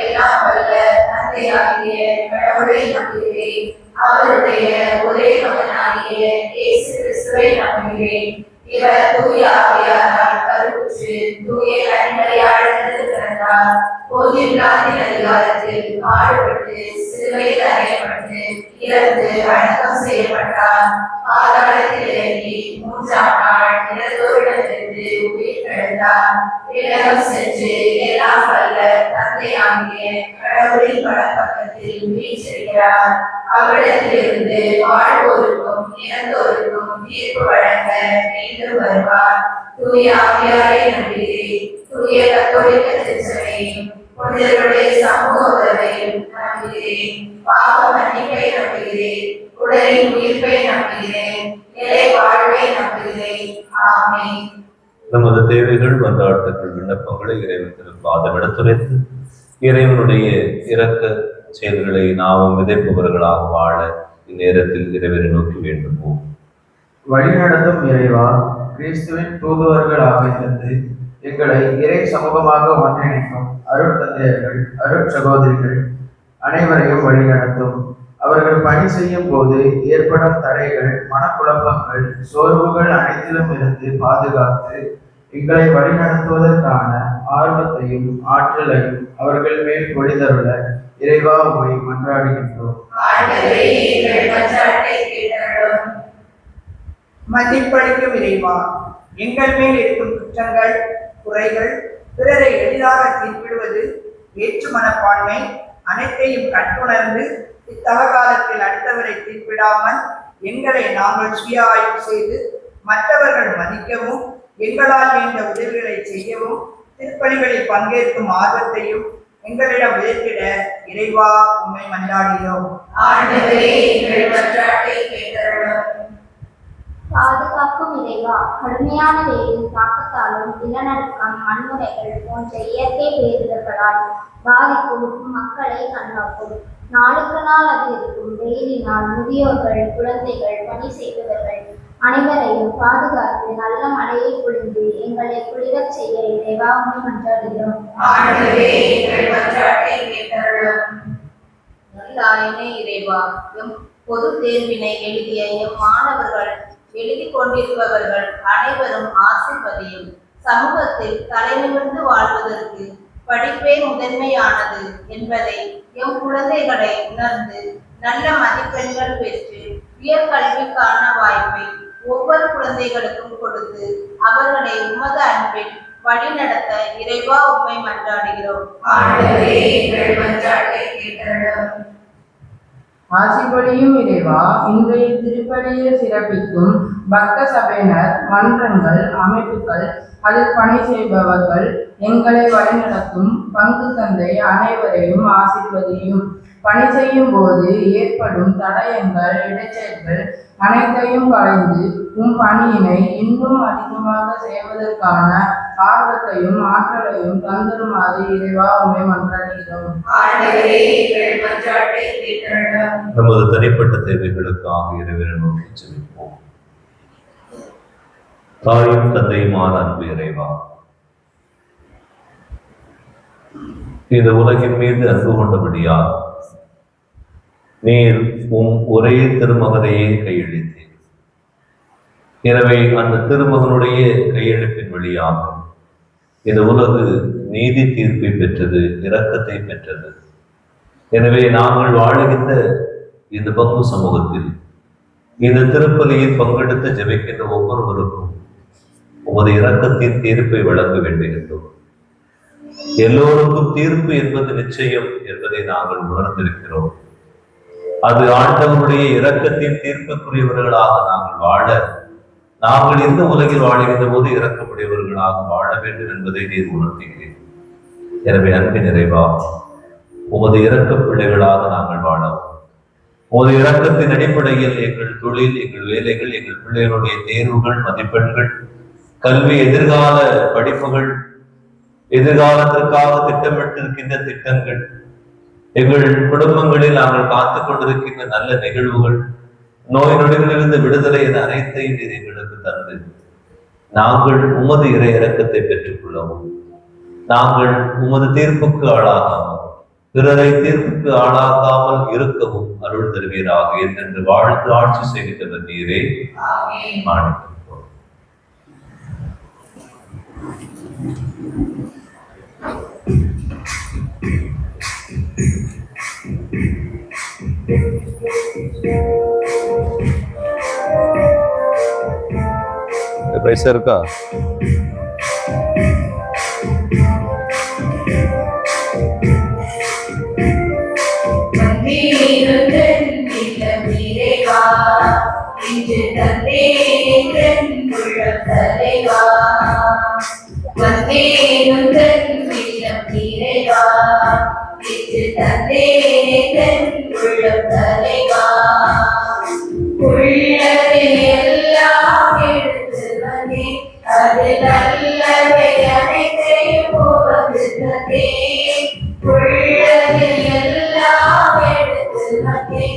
எல்லாம் வல்ல தந்தையாகிய கடவுளை நம்புகிறேன். அவருடைய ஒரே மகனாகிய இயேசு கிறிஸ்துவை நம்புகிறேன். இவர் தூய ஆவியாரால் கருவுற்று தூய கன்னிமரியாளிடமிருந்து பிறந்தார். போதில்லாதின் அதிகாரத்தில் பாடுபட்டு சிலுவையில் அறையப்பட்டு இறந்து அடக்கம் செய்யப்பட்டார். பாதாளத்தில் இறங்கி 3ஆம் நாள் இறந்தோரிடமிருந்து உயிர் தெழுந்தார். விண்ணகம் சென்று எல்லாம் வல்ல தந்தையாகிய கடவுளின் வலப்பக்கத்தில் வீற்றிருக்கிறார். அவரிடத்திலிருந்து வாழ்வோருக்கும் இறந்தோருக்கும் தீர்ப்பு வழங்க மீண்டும் வருவார். தூய ஆவியாரை நம்புகிறேன். தூய கத்தோலிக்க திருச்சபையும் புனிதர்களுடைய சமூக உறவையும் நம்புகிறேன். பாவ மன்னிப்பை நம்புகிறேன். உடலின் உயிர்ப்பை நம்புகிறேன். நிலை வாழ்வை நம்புகிறேன். ஆமென். நமது தேவைகள், மன்றாட்டுகள், விண்ணப்பங்களை இறைவன் திருப்பாதம் எடுத்துரைத்து இறைவனுடைய இரக்க செயல்களை நாமும் விதைப்பவர்களாக வாழ இந்நேரத்தில் இறைவனை நோக்கி வேண்டுவோம். வழிநடத்தும் இறைவா, கிறிஸ்துவின் தூதுவர்களாக இருந்து எங்களை இறை சமூகமாக ஒன்றிணைக்கும் அருட்தந்தையர்கள், அருட்சகோதரிகள் அனைவரையும் வழிநடத்தும். அவர்கள் பணி செய்யும் போது ஏற்படும் தடைகள், மனக்குழப்பங்கள், சோர்வுகள் அனைத்திலும் இருந்து பாதுகாத்து எங்களை வழிநடத்துவதற்கான ஆர்வத்தையும் ஆற்றலையும் அவர்கள் மேல் பொழிதருள இறைவா உம்மை மன்றாடுகின்றோம். மன்னிப்பளிக்கும் இறைவா, எங்கள் மேல் இருக்கும் குற்றங்கள், குறைகள், பிறரை எளிதாக தீர்ப்பிடுவது, வேற்று மனப்பான்மை அனைத்தையும் கண்டுணர்ந்து இத்தவகாலத்தில் அடுத்தவரை தீர்ப்பிடாமல் எங்களை நாங்கள் சுய ஆய்வு செய்து மற்றவர்கள் மதிக்கவும் எங்களால் வேண்ட உதவிகளை செய்யவும் திருப்பலிகளில் பங்கேற்கும் ஆர்வத்தையும் எங்களிடம் விதைத்திட இறைவா உம்மை மன்றாடுகிறோம். பாதுகாக்கும் இறைவா, கடுமையான வெயிலின் தாக்கத்தாலும் நிலநடுக்கம், வன்முறைகள் போன்ற இயற்கை பேரிடர்களால் பாதிக்கும் மக்களை கண்ணோக்கும். நாளுக்கு நாள் அதிகரிக்கும் வெயிலினால் முதியோர்கள், குழந்தைகள், பணி செய்பவர்கள் அனைவரையும் பாதுகாத்து நல்ல மழையை பொழிந்து எங்களை குளிரச் செய்ய இறைவா உம்மை மன்றாடுகிறோம். இறைவா, எம் பொது தேர்வினை எழுதிய எம் மாணவர்கள், எழுதி கொண்டிருப்பவர்கள் அனைவரும் ஆசீர்வதியும். சமூகத்தில் தலைநிமிர்ந்து வாழ்வதற்கு படிப்பே முதன்மையானது என்பதை எம் குழந்தைகளை உணர்ந்து நல்ல மதிப்பெண்கள் பெற்று உயர்கல்விக்கான வாய்ப்பை ஒவ்வொரு குழந்தைகளுக்கும் கொடுத்து அவர்களை உமது அன்பில் வழிநடத்த இறைவா உம்மை மன்றாடுகிறோம். ஆசிபொழியும் இறைவா, இன்றைய திருப்பலியை சிறப்பிக்கும் பக்த சபையினர், மன்றங்கள், அமைப்புகள், அதில் பணி செய்பவர்கள், எங்களை வழிநடத்தும் பங்கு தந்தை அனைவரையும் ஆசீர்வதியும். பணி செய்யும் போது ஏற்படும் தடயங்கள், இடைச்செயல்கள் அனைத்தையும் களைந்து உம் பணியினை இன்னும் அதிகமாக செய்வதற்கான ஆர்வத்தையும் ஆற்றலையும் தந்துருமாறு இறைவா உம்மை மன்றாடுகிறோம். நமது தனிப்பட்ட தேவைகளுக்காக இறைவனை நோக்கி ஜெபிப்போம். தாயும் தந்தையுமான அன்பு இறைவா, இந்த உலகின் மீது அன்பு கொண்டபடியால் நீர் உம் ஒரே திருமகனையே கையெழுத்தீர். எனவே அந்த திருமகனுடைய கையெழுப்பின் வழியாக இந்த உலகு நீதி தீர்ப்பை பெற்றது, இரக்கத்தை பெற்றது. எனவே நாங்கள் வாழுகின்ற இந்த பங்கு சமூகத்தில் இந்த திருப்பலியில் பங்கெடுத்து ஜெபிக்கின்ற ஒவ்வொருவருக்கும் உமது இரக்கத்தின் தீர்ப்பை வழங்க வேண்டுகின்றோம். எல்லோருக்கும் தீர்ப்பு என்பது நிச்சயம் என்பதை நாங்கள் உணர்ந்திருக்கிறோம். அது ஆண்டவருடைய இரக்கத்தின் தீர்ப்புக்குரியவர்களாக நாங்கள் வாழ, நாங்கள் இந்த உலகில் வாழ்கின்ற போது இரக்கமுடையவர்களாக வாழ வேண்டும் என்பதை நீர் உணர்த்துகிறேன். எனவே அன்பின் நிறைவா, உமது இரக்க பிள்ளைகளாக நாங்கள் வாழவும், உமது இரக்கத்தின் அடிப்படையில் எங்கள் தொழில், எங்கள் வேலைகள், எங்கள் பிள்ளைகளுடைய தேர்வுகள், மதிப்பெண்கள், கல்வி, எதிர்கால படிப்புகள், எதிர்காலத்திற்காக திட்டமிட்டிருக்கின்ற திட்டங்கள், எங்கள் குடும்பங்களில் நாங்கள் காத்துக் கொண்டிருக்கின்ற நல்ல நிகழ்வுகள், நோய் நொடிகளிலிருந்து விடுதலை என அனைத்தையும் நீர் எங்களுக்கு தந்து நாங்கள் உமது இறை இரக்கத்தை பெற்றுக் கொள்ளவும், நாங்கள் உமது தீர்ப்புக்கு ஆளாகாமல், பிறரை தீர்ப்புக்கு ஆளாகாமல் இருக்கவும் அருள் தருவீராக என்று வாழ்த்து ஆட்சி செய்கின்றவர் நீரே. மாணிக்கம் பைசா இருக்கா? அது நல்லவை அனைத்தையும் உபகுத்ததே. உள்ளது எல்லாம் எடுத்து வந்தே.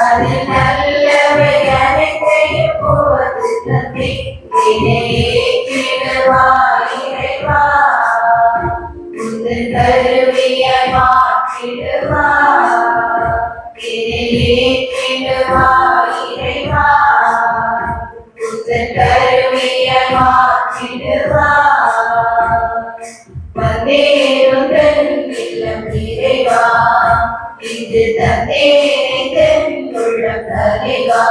அது நல்லவை அனைத்தையும் உபகுத்ததே. இணையேற்றிடுவா இறைவா, உந்தன் கருவியாய் மாற்றிடுவா. இணையேற்றிடுவா இறைவா, உந்தன் கருவியாய் மாற்றிடுவா. வந்தேனுந்தன் இல்லம் இறைவா, இன்று தந்தேன் உள்ளம் தலைவா.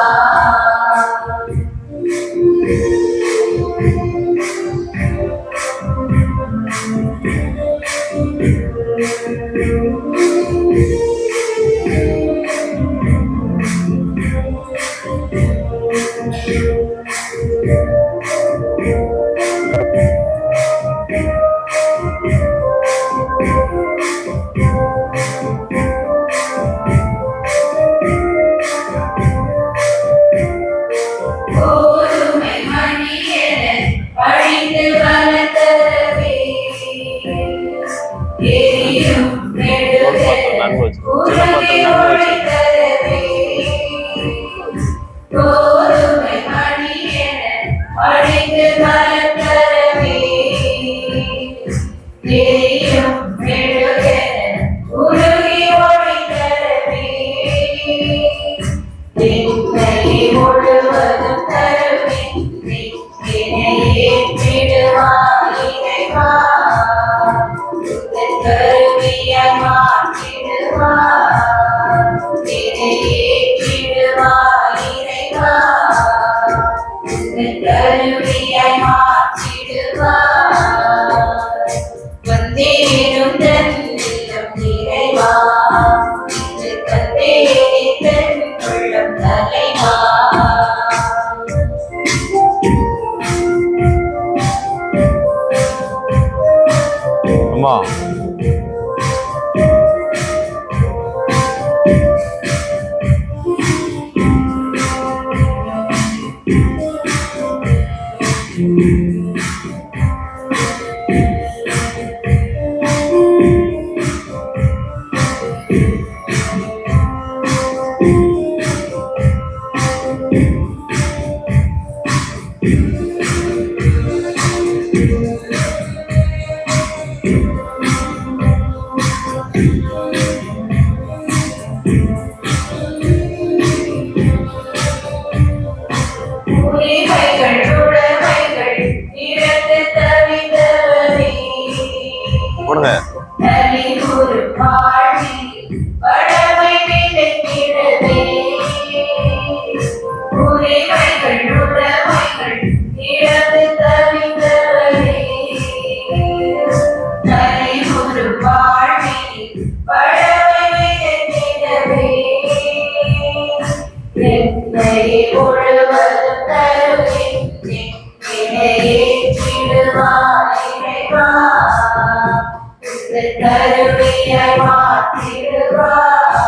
கருவியாய் மாற்றிடுவார்,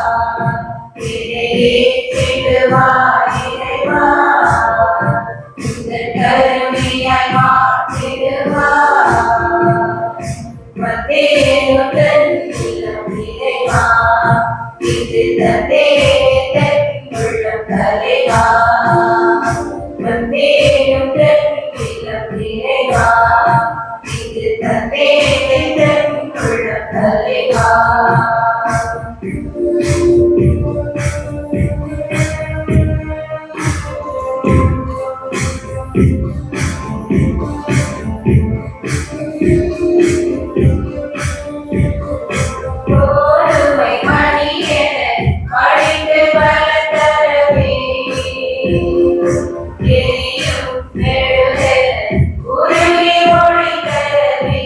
ஏற்றிடுவார் இறைவா. கருவியாய் மாற்றிடுவார், மத்தேயுடன் இல்லம் இறைவா. இது தந்தேன் உள்ளம் தலைவா, மத்தேயுடன் இல்லம் இறைவா. இது தந்தேன் உள்ளம் தலைவா. கோதுமை மணியென அடித்து பலத்தரவே, எரியும் மெழுகென உருகி ஒளிதரவே.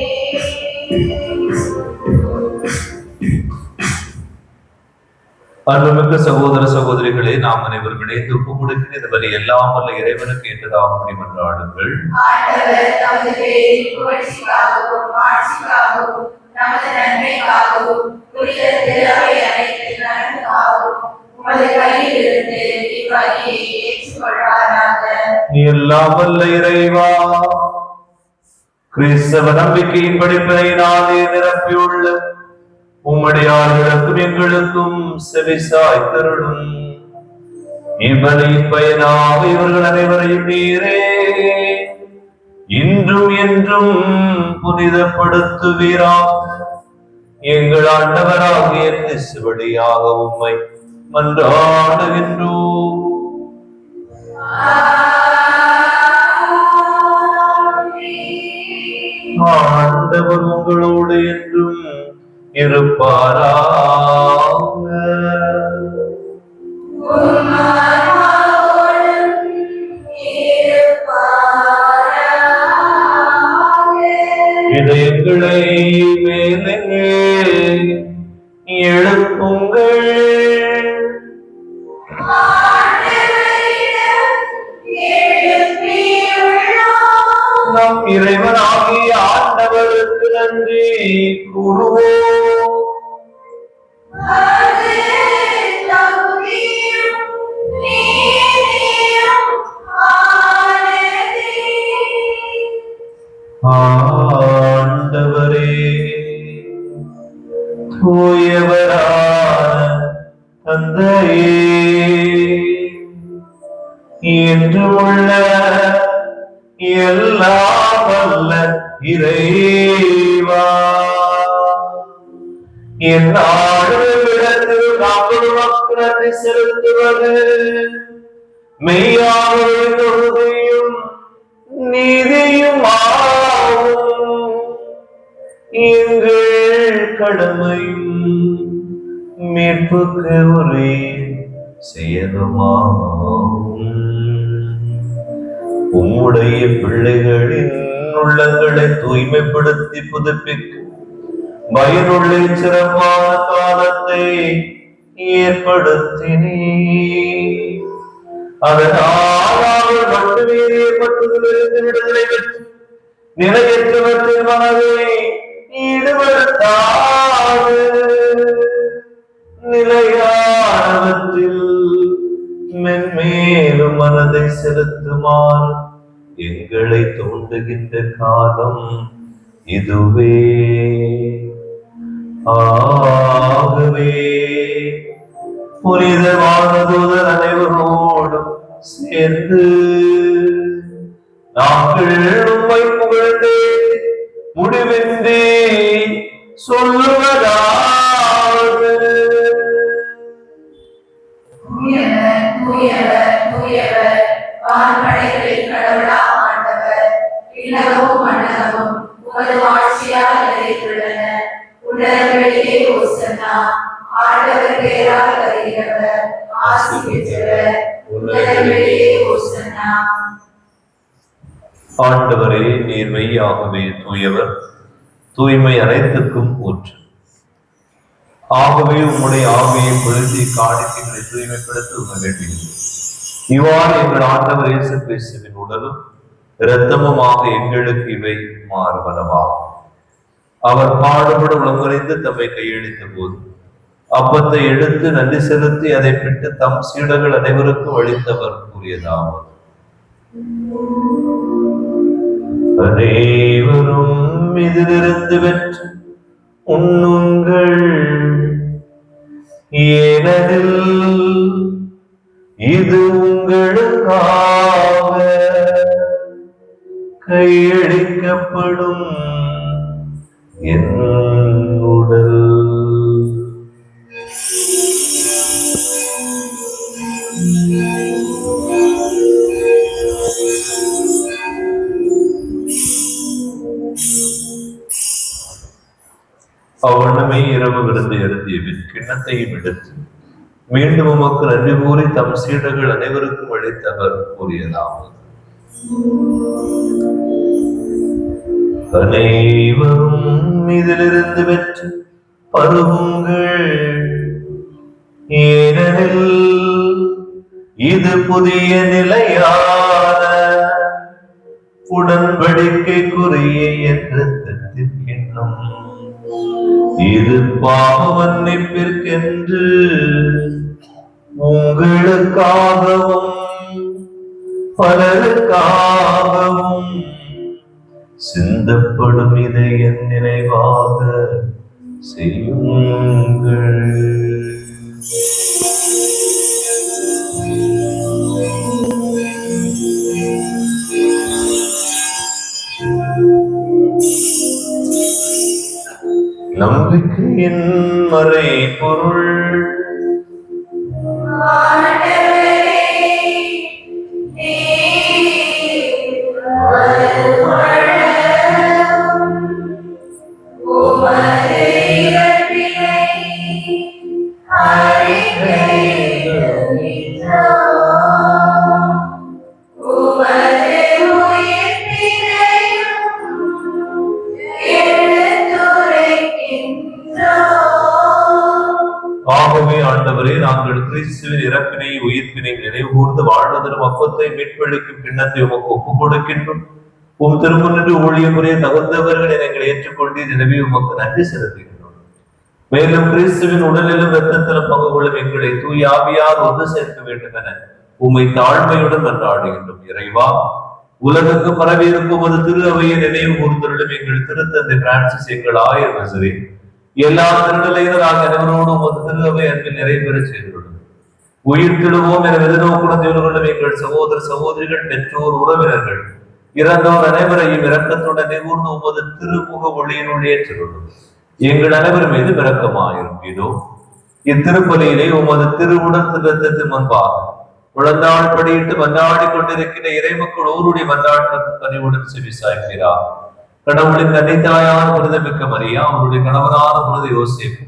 அன்புமிக்க சகோதர சகோதரிகளே, நாம் அனைவரும் இணைந்து ஒப்பு கொடுக்கிற இந்த பலி எல்லாம் வல்ல இறைவனுக்கு ஏற்றதாகும்படி மன்றாடுங்கள். ஆண்டவர் தமது பேரின் புகழ்ச்சிக்காகவும் ஆட்சிக்காகவும் நமது நன்மைக்காகவும் புனித திருவை அனைத்து நலனுக்காகவும் உமது கையிலிருந்து இவ்வழியை ஏற்றுக்கொள்வாராக. எல்லாம் வல்ல இறைவா, கிறிஸ்தவ நம்பிக்கையின் படிப்பினையினாலே நிரப்பியுள்ள உம்முடையார்களுக்கும் எங்களுக்கும் செவிசாய் தருளும். இவ்வளியின் பயனாக இவர்கள் அனைவரையும் நீரே இன்றும் என்றும் புனிதப்படுத்துவீராக. எங்கள் ஆண்டவராகிய கிறிஸ்து வழியாக உம்மை மன்றாடுகின்றோம். ஆண்டவர் உங்களோடு என்றும் இருப்பாராக. இதயங்களை மேலே எழுப்புங்கள். நம் இறைவனாகிய ஆண்டவருக்கு நன்றி கூறுவோம். ஆண்டவரே, தூயவரான தந்தையே, என்று உள்ள எல்லாம் வல்ல இறைவா, என் ஆளுமிடத்தில் நாங்கள் நன்றி செலுத்துவது மெய்யானதையும் நீதியும் ஆகும். எங்கள் கடமையும் மீட்புக்கு ஒரே செயலுமாகும். உம்முடைய பிள்ளைகளின் உள்ளங்களை தூய்மைப்படுத்தி புதுப்பிக்கும் பயனுள்ள சிறப்பான காலத்தை ஏற்படுத்தினே. அதனால் அவர்கள் மட்டுமே ஏற்பட்டதிலிருந்து விடுதலை பெற்று நிலையற்றவற்றின் மனதை ஈடுபடுத்தாது நிலையானவற்றில் மென்மேலும் மனதை செலுத்துமாறு எங்களை தூண்டுகின்ற காலம் இதுவே. ஆகவே புனிதமான தூதர் அனைவரோடும் சேர்ந்து நாங்கள் உம்மை புகழ்ந்து முடிவின்றி சொல்லுவதாவது: தூயவர், தூயவர், தூயவர், வான்படைகளின் கடவுளாம் ஆண்டவர். விண்ணகமும் மண்ணகமும் உமது ஆட்சியால் நிறைந்துள்ளன. உன்னதங்களிலே ஓசன்னா. ஆண்டவர் பெயரால் வருகிறவர் ஆசி பெற்றவர். உன்னதங்களிலே ஓசன்னா. ஆண்டவரே, நீர் மெய்யாகவே தூயவர், தூய்மை அனைத்துக்கும் ஊற்று. ஆகவே உம்முடைய ஆவியை பொழுதி காணிக்கைகளை தூய்மைப்படுத்த உண்மை வேண்டுகிறோம். இவ்வாறு எங்கள் ஆண்டவர் இயேசு கிறிஸ்துவின் உடலும் இரத்தமுமாக எங்களுக்கு இவை மாறுபனவாகும். அவர் பாடுபட உளமுறைந்து தம்மை கையளித்த போது அப்பத்தை எடுத்து நன்றி செலுத்தி அதை பிட்டு தம் சீடர்கள் அனைவருக்கும் அளித்தவர் கூறியதாவது: அனைவரும் இதிலிருந்து வெற்று உண்ணுங்கள், ஏனெனில் இது உங்களுக்காக கையளிக்கப்படும் என் உடல். அவ்வண்ணமே இரவு விருந்து எழுதியபின் கிண்ணத்தையும் எடுத்து மீண்டும் உமக்கு நன்றி கூறி தம் சீடர்கள் அனைவருக்கும் அளித்தவர் கூறியதாவது: அனைவரும் இதிலிருந்து வெற்று பருகுங்கள், ஏனெனில் இது புதிய நிலையான உடன்படிக்கைக்குரிய என்ற தத்திற்கின்னும் இது பாவ மன்னிப்பிற்கென்று உங்களுக்காகவும் பலருக்காகவும் சிந்தப்படும் இதை என் நினைவாக செய்யுங்கள். நம்பிக்கையின் மறை பொருள். ஆகவே ஆண்டவரே, நாங்கள் கிறிஸ்துவின் இறப்பினை உயிர்ப்பினை நினைவுகூர்ந்து வாழ்வதற்கு அப்பத்தை மீட்பளிக்கும் கிண்ணத்தை உமக்கு ஒப்புக் கொடுக்கின்றோம். உம் திருமுன்னின்று ஊழியமுறைய தகுந்தவர்களை எங்களை ஏற்றுக்கொண்டு நினைவு உமக்கு நன்றி செலுத்துகின்றோம். மேலும் கிறிஸ்துவின் உடலிலும் இரத்தத்திலும் பங்கு கொள்ளும் எங்களை தூய் ஆவியார் ஒன்று சேர்க்க வேண்டும் என உம்மை தாழ்மையுடன் மன்றாடுகின்றோம். இறைவா, உலகுக்கு பரவி இருக்கும் ஒரு திரு அவையை நினைவு கூர்ந்தருளும் எங்கள் திருத்தந்தை பிரான்சிஸ், எங்கள் ஆயர் வசதி எல்லா திருநிலையினராக அனைவரோடும் ஒரு திரு அவை அன்பில் நிறைவேற செய்துள்ளோம். உயிர் திடுவோம் என எதிர்நோக்குடன் தேவர்களும் எங்கள் சகோதர சகோதரிகள், பெற்றோர், உறவினர்கள், இறந்தோர் அனைவரையும் இரக்கத்துடன் நிகழ்ந்து உமது திருமுக ஒளியினுள் ஏற்றுள்ளோம். எங்கள் அனைவர் மீது இரக்கமாயிரும். இதோ இத்திருப்பலியிலே உமது திருவுடன் திருத்தத்தின் முன்பாக குழந்தாள் படியிட்டு மன்றாடி கொண்டிருக்கிற இறைமக்கள் ஓருடைய மன்றாட்டுக்கு கனிவுடன் செவி சாய்க்கிறார். கடவுளின் கன்னித்தாயான புனிதமிக்க மரியா, அவருடைய கணவனான புனித யோசேப்பு,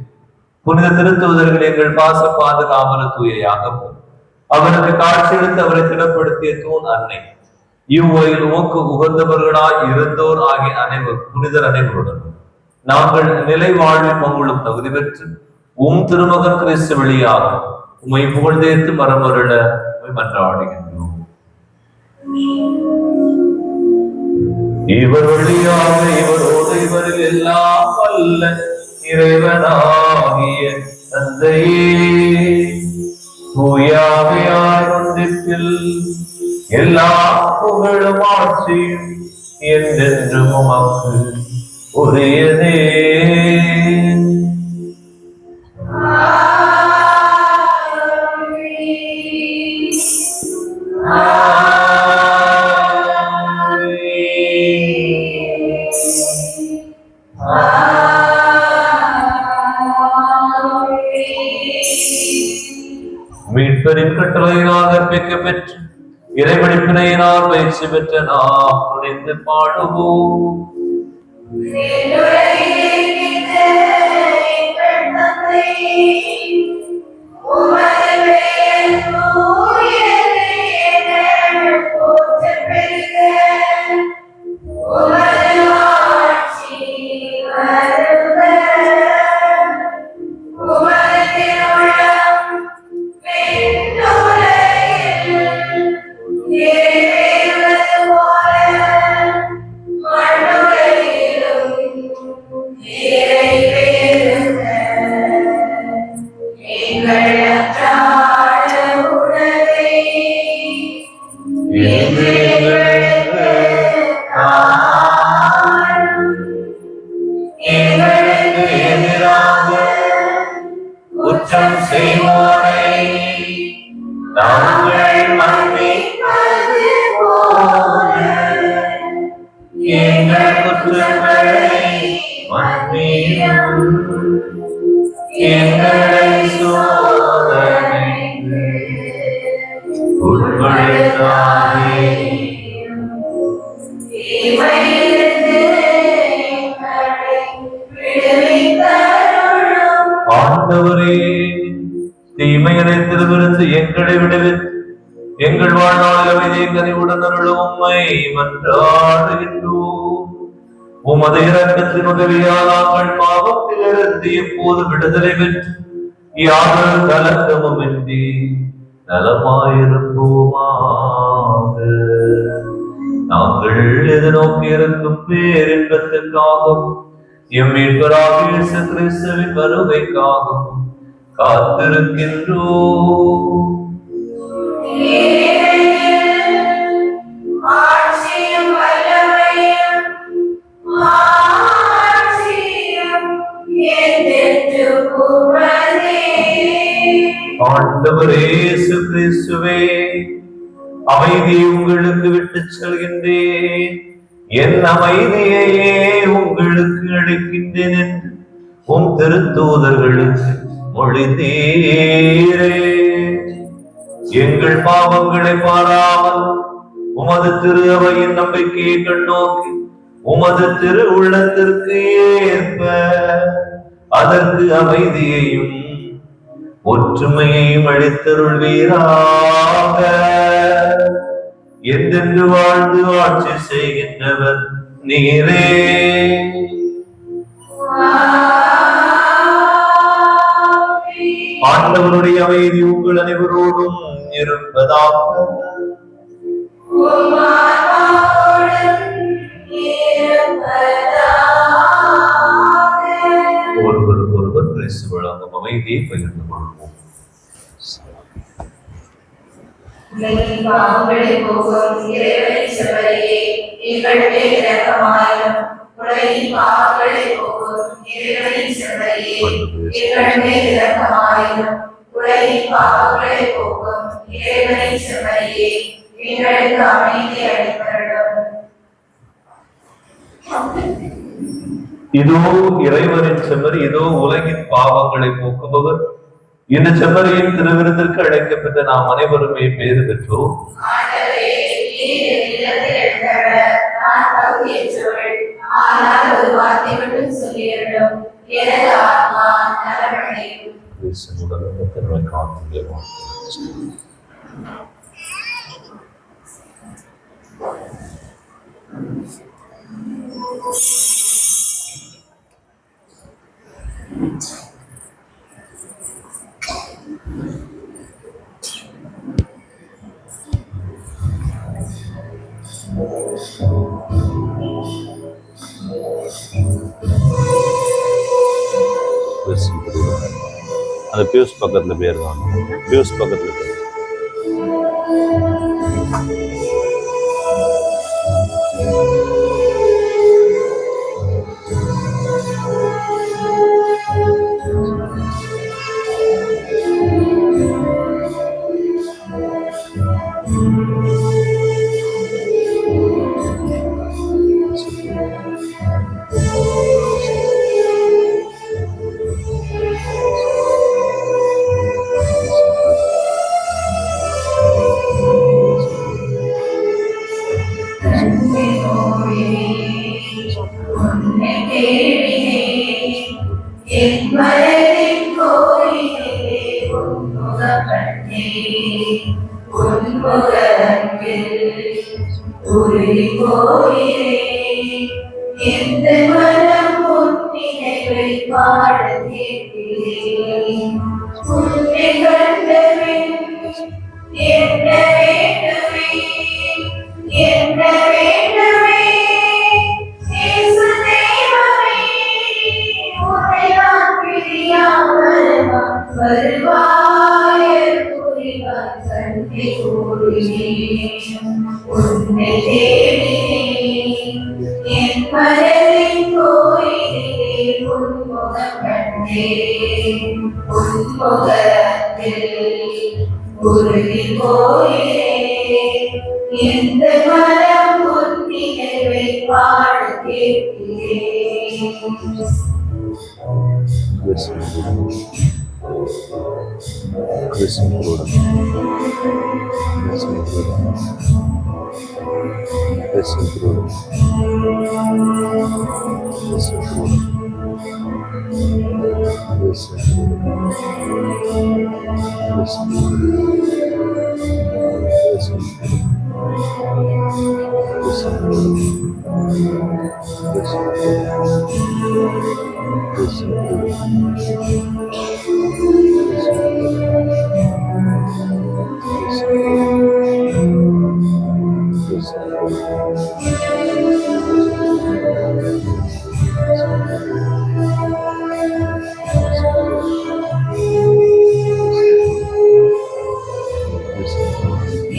புனித திருத்துவதர்கள் எங்கள் பாச பாதுகாவல தூயாகவும் அவருக்கு காட்சியளித்து அவரை திடப்படுத்திய தூண் அன்னை, இவ்வையில் உமக்கு உகந்தவர்களாய் இருந்தோர் ஆகிய அனைவர் புனிதர் அனைவருடன் நாங்கள் நிலை வாழ்வில் மங்களும் தகுதி பெற்று உம் திருமகன் கிறிஸ்து வழியாக உம்மை புகழ்ந்தேத்து மரமருள மன்றாடுகின்றோம். இவர் வழியாக இவரோடு இவரில் எல்லாம் வல்ல இறைவனாகிய தந்தையே, தூயாவியார் ஒன்றிப்பில் எல்லா புகழும் ஆட்சியும் என்றென்றும் உமக்கு உரியதே. மீட்பரின் கட்டளையினால் கற்பிக்க பெற்று இறைவழிப்பினையினால் பயிற்சி பெற்ற நாம் துணிந்து பாடுவோம். எங்கள் குற்றங்களை மன்னியும், எங்களை சோதனைக்கு உட்படுத்தாதேயும், தீமையிலிருந்து எங்களை விடுவித்தருளும். ஆண்டவரே, தீமை அனைத்திலிருந்து எங்களை விடுவித்து எங்கள் வாழ்நாள் அமைதியை கனிவுடன் அருளும் உம்மை மன்றாடுகின்றோம். உமது இரக்கத்தின் உதவியால் நாங்கள் பாவத்திலிருந்து எப்போது விடுதலை பெற்று யாதொரு கலக்கமுமின்றி நலமாயிருப்போமாக. நாங்கள் எதிர்நோக்கி இருக்கும் பேரின்பத்திற்காகவும் எம் மீட்பராகிய இயேசு கிறிஸ்துவின் வருகைக்காகவும் காத்திருக்கின்றோம். ஆட்சியும் வல்லமையும் மாட்சியும் என்றென்றும் உமதே. ஆண்டவரே இயேசு கிறிஸ்துவே, அமைதியை உங்களுக்கு விட்டுச் செல்கின்றேன், என் அமைதியையே உங்களுக்கு அளிக்கின்றேன் என்று உம் திருத்தூதர்களுக்கு மொழிந்தீரே. எங்கள் பாவங்களை பாராமல் உமது திரு அவையின் நம்பிக்கையை கண்ணோக்கி உமது திரு உள்ளத்திற்கு ஏற்ப அதற்கு அமைதியையும் ஒற்றுமையையும் அளித்தருள்வீராக. என்றென்று வாழ்ந்து ஆட்சி செய்கின்றவர் நீரே. ஆண்டவருடைய அமைதி உங்கள் அனைவரோடும் இருப்பதாக. ஒருவருக்கு ஒருவர் கிறிஸ்து வழங்கும் அமைதியை பகிர்ந்து கொள்வோம். உலகின் பாவங்களை போக்கும் இறைவனின் செம்மறியே, எங்கள் மேல் இரக்கமாயிரும். உலகின் பாவங்களை போக்கும் இறைவனின் செம்மறியே, எங்கள் மேல் இரக்கமாயிரும். உலகின் பாவங்களை போக்கும் இறைவனின் செம்மறியே, எங்களுக்கு அமைதி அளித்தருளும். இதோ இறைவனின் செம்மறி, இதோ உலகின் பாவங்களை போக்குபவர். இந்த செம்மறியின் திருவிருந்திற்கு அழைக்கப்பட்ட நாம் அனைவருமே பேறு பெற்றோம். ஆண்டவரே, நீர் என் இல்லத்தில் எழுந்தருள நான் தகுதியற்றவள். ஆனால் ஒரு வார்த்தை மட்டும் சொல்லியருளும், எனது ஆத்மா நலமடையும். அந்த பியூஸ் பக்கத்துல போயிருக்காங்க. பியூஸ் பக்கத்துல போய் இந்த மனம் நினைவை பாட கேட்கிறேன்.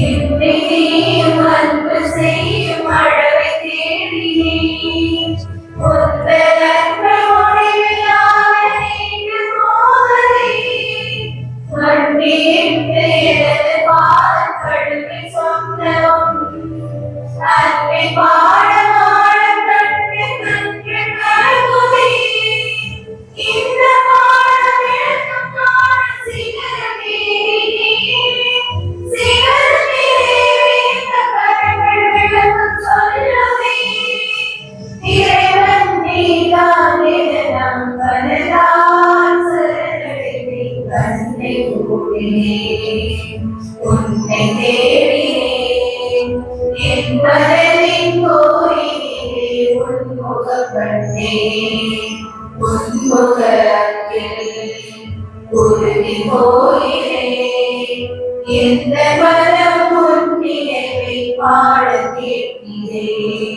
என்னை நீயும் அன்பு செய்யும் அளவை தேடினேன். உந்தன் அன்பு முடிவில்லாத நீண்ட சோதனை. கண்ணீர்ந்து எனது பாதம் கழுவி சொந்தம். அன்பை பாட பாடம் கண்டு கண்டு கருதுவே. இந்த பாடம் எழுத்தும் காண சிகரமே நீ. சிகரமே இந்த கரங்கள் விளக்கம் சொல்லுவே. இறைவன் நீதான் என நம்பனதால் சரணடைந்தே கண்ணை மூடினேன். உன்னை தேடினேன் என் மனதின் கோயிலே உன்முகம் கண்டேன். உன்முக அன்பில் உறுதி போகிறேன். எந்த மனம் உன் நினைவை பாட கேட்கிறேன்.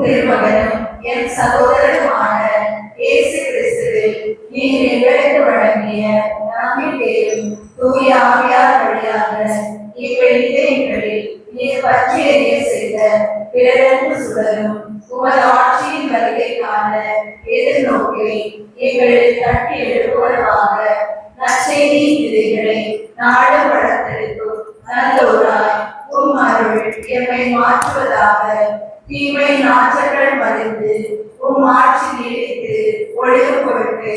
திருமகனும் என் சகோதரனுமான இயேசு கிறிஸ்துவில் நீர் எங்களுக்கு வழங்கிய நம்பிக்கையும் தூய ஆவியார் வழியாக இவ்விடயங்களில் நீர் பற்றி எரிய செய்த பிறரன்பு சுடரும் உமது ஆட்சியின் வருகைக்கான எதிர்நோக்கை எங்களில் தட்டி எழுப்புவதாக நற்செய்தியின் விதைகளை நாடு வளர்த்தெடுக்கும் நல்லோராய் உம் அருள் எம்மை மாற்றுவதாக. தீமை நாற்றங்கள் மறைந்து உம் ஆட்சி நீடித்து ஒளிவு பொருட்டு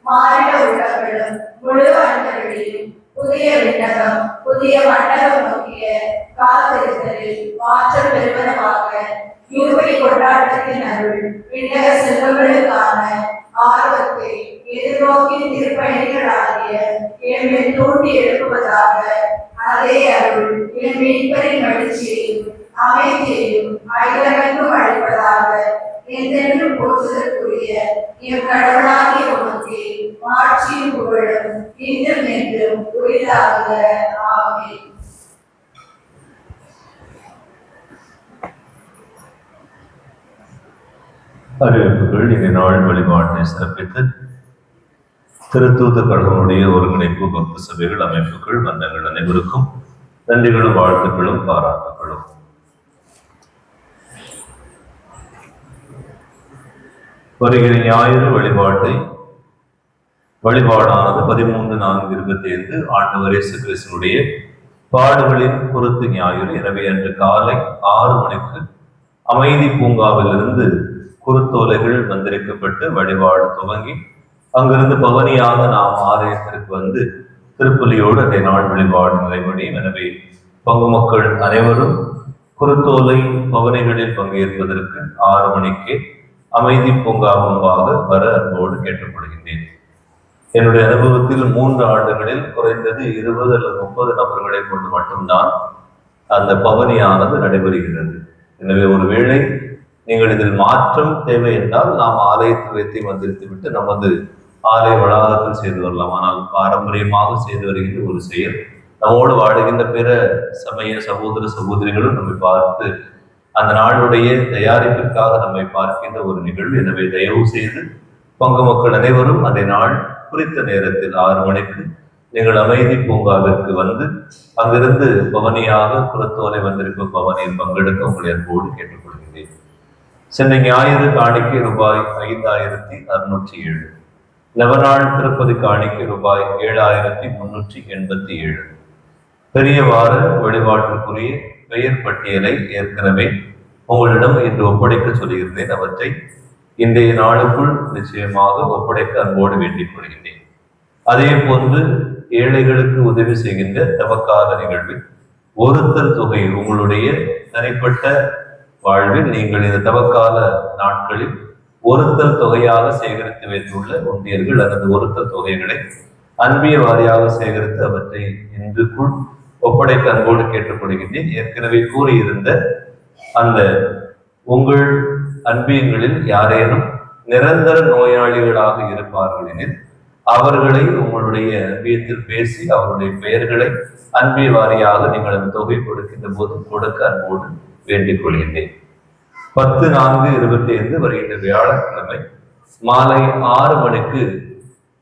மாறிட உள்ளங்களும் முழு அன்பர்களையும் புதிய விண்ணகம் புதிய மண்டபம் நோக்கிய காத்திருத்தலில் மாற்றம் பெறுவதாக. யூபை கொண்டாட்டத்தின் அருள் விண்ணக செல்வங்களுக்கான ஆர்வத்தை எதிர்நோக்கி திருப்பயணிகளாகிய எம்மை தூண்டி எழுப்புவதாக. அதே அருள் என் மீட்பரின் மகிழ்ச்சியையும் அமைதியையும் அயலமெங்கும் அளிப்பதாக. என்றென்றும் போற்றுதற்குரிய எம் கடவுளாகிய உமக்கு ஆட்சியும் புகழும் இன்றும் என்றும் உரிதாக. ஆமென். அறிவிப்புகள் இந்த நாள் வழிபாட்டை சிறப்பித்து திருத்தூத கடவுளுடைய ஒருங்கிணைப்பு பக்த சபைகள் அமைப்புகள் மன்றங்கள் அனைவருக்கும் நன்றிகளும் வாழ்த்துக்களும் பாராட்டுகளும். வருகிற ஞாயிறு வழிபாடானது 13/4/25 ஆண்டவர் இயேசு கிறிஸ்துவினுடைய பாடுகளின் குருத்து ஞாயிறு. எனவே அன்று காலை 6 மணிக்கு அமைதி பூங்காவிலிருந்து குருத்தோலைகள் வந்திருக்கப்பட்டு வழிபாடு துவங்கி அங்கிருந்து பவனியாக நாம் ஆலயத்திற்கு வந்து திருப்பலியோடு அந்த நாள் வழிபாடு நிறைவடையும். எனவே பங்கு மக்கள் அனைவரும் குருத்தோலை பவனிகளில் பங்கேற்பதற்கு 6 மணிக்கே அமைதி பூங்கா முன்பாக வர அன்போடு கேட்டுக்கொள்கின்றேன். என்னுடைய அனுபவத்தில் 3 ஆண்டுகளில் குறைந்தது 20 அல்லது 30 நபர்களை கொண்டு மட்டும்தான் அந்த பவனியானது நடைபெறுகிறது. எனவே ஒருவேளை நீங்கள் இதில் மாற்றம் தேவை என்றால் நாம் ஆலயத்தில் வைத்து வந்திருத்து விட்டு நமது ஆலய வளாகத்தில் செய்து வரலாம். ஆனால் பாரம்பரியமாக செய்து வருகின்ற ஒரு செயல், நம்மோடு வாழுகின்ற பிற சமய சகோதர சகோதரிகளும் நம்மை பார்த்து அந்த நாளுடைய தயாரிப்பிற்காக நம்மை பார்க்கின்ற ஒரு நிகழ்வு. எனவே தயவு செய்து பங்கு மக்கள் அனைவரும் அந்த நாள் குறித்த நேரத்தில் 6 மணிக்கு நீங்கள் அமைதி பூங்காவிற்கு வந்து அங்கிருந்து பவனியாக குருத்தோலை வந்திருக்கும் பவனியில் பங்கெடுக்க உங்களை அன்போடு கேட்டுக்கொள்கிறேன். சென்னை ஞாயிறு காணிக்கை ரூபாய் 5607, நவநாள் திருப்பதி காணிக்கை ரூபாய் 7387. பெரிய வார வழிபாட்டிற்குரிய பெயர் பட்டியலை ஏற்கனவே உங்களிடம் இன்று ஒப்படைக்க சொல்லியிருந்தேன். அவற்றை இன்றைய நாளுக்குள் நிச்சயமாக ஒப்படைக்க அன்போடு வேண்டிக் கொள்கின்றேன். அதே போன்று ஏழைகளுக்கு உதவி செய்கின்ற தவக்கால நிகழ்வில் ஒருத்தர் தொகை உங்களுடைய தனிப்பட்ட வாழ்வில் நீங்கள் இந்த தவக்கால நாட்களில் ஒருத்தல் தொகையாக சேகரித்து வைத்துள்ள ஒன்றியர்கள் அல்லது ஒருத்தல் தொகைகளை அன்பிய வாரியாக சேகரித்து அவற்றை இன்றுக்குள் ஒப்படைக்க அன்போடு கேட்டுக்கொள்கின்றேன். ஏற்கனவே கூறியிருந்த அந்த உங்கள் அன்பியங்களில் யாரேனும் நிரந்தர நோயாளிகளாக இருப்பார்கள் எனில் அவர்களை உங்களுடைய அன்பியத்தில் பேசி அவருடைய பெயர்களை அன்பிய வாரியாக நீங்கள் அந்த தொகை கொடுக்கின்ற போது கொடுக்க அன்போடு வேண்டிக் கொள்கின்றேன். 10/4/25 வருகின்ற வியாழக்கிழமை மாலை 6 மணிக்கு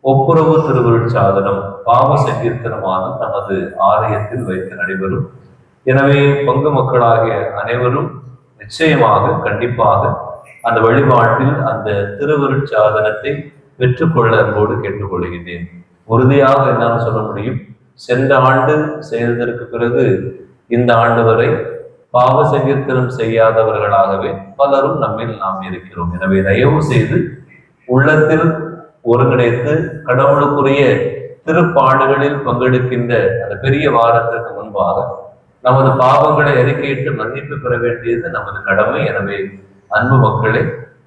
ஒப்புரவு திருவருட்சாதனம் பாவ சங்கீர்த்தனமான நமது ஆலயத்தில் வைத்து நடைபெறும். எனவே பங்கு மக்களாகிய அனைவரும் நிச்சயமாக கண்டிப்பாக அந்த வழிபாட்டில் அந்த திருவருட்சாதனத்தை பெற்றுக்கொள்ள அன்போடு கேட்டுக்கொள்கின்றேன். உறுதியாக என்னால் சொல்ல முடியும், சென்ற ஆண்டு செய்ததற்கு பிறகு இந்த ஆண்டு வரை பாவ சங்கீர்த்தனம் செய்யாதவர்களாகவே பலரும் நம்மில் நாம் இருக்கிறோம். எனவே தயவு செய்து உள்ளத்தில் ஒருங்கிணைத்து கடவுளுக்குரிய திருப்பாடுகளில் பங்கெடுக்கின்ற அந்த பெரிய வாரத்திற்கு முன்பாக நமது பாவங்களை அறிக்கையிட்டு மன்னிப்பு பெற வேண்டியது நமது கடமை. எனவே அன்பு மக்களே,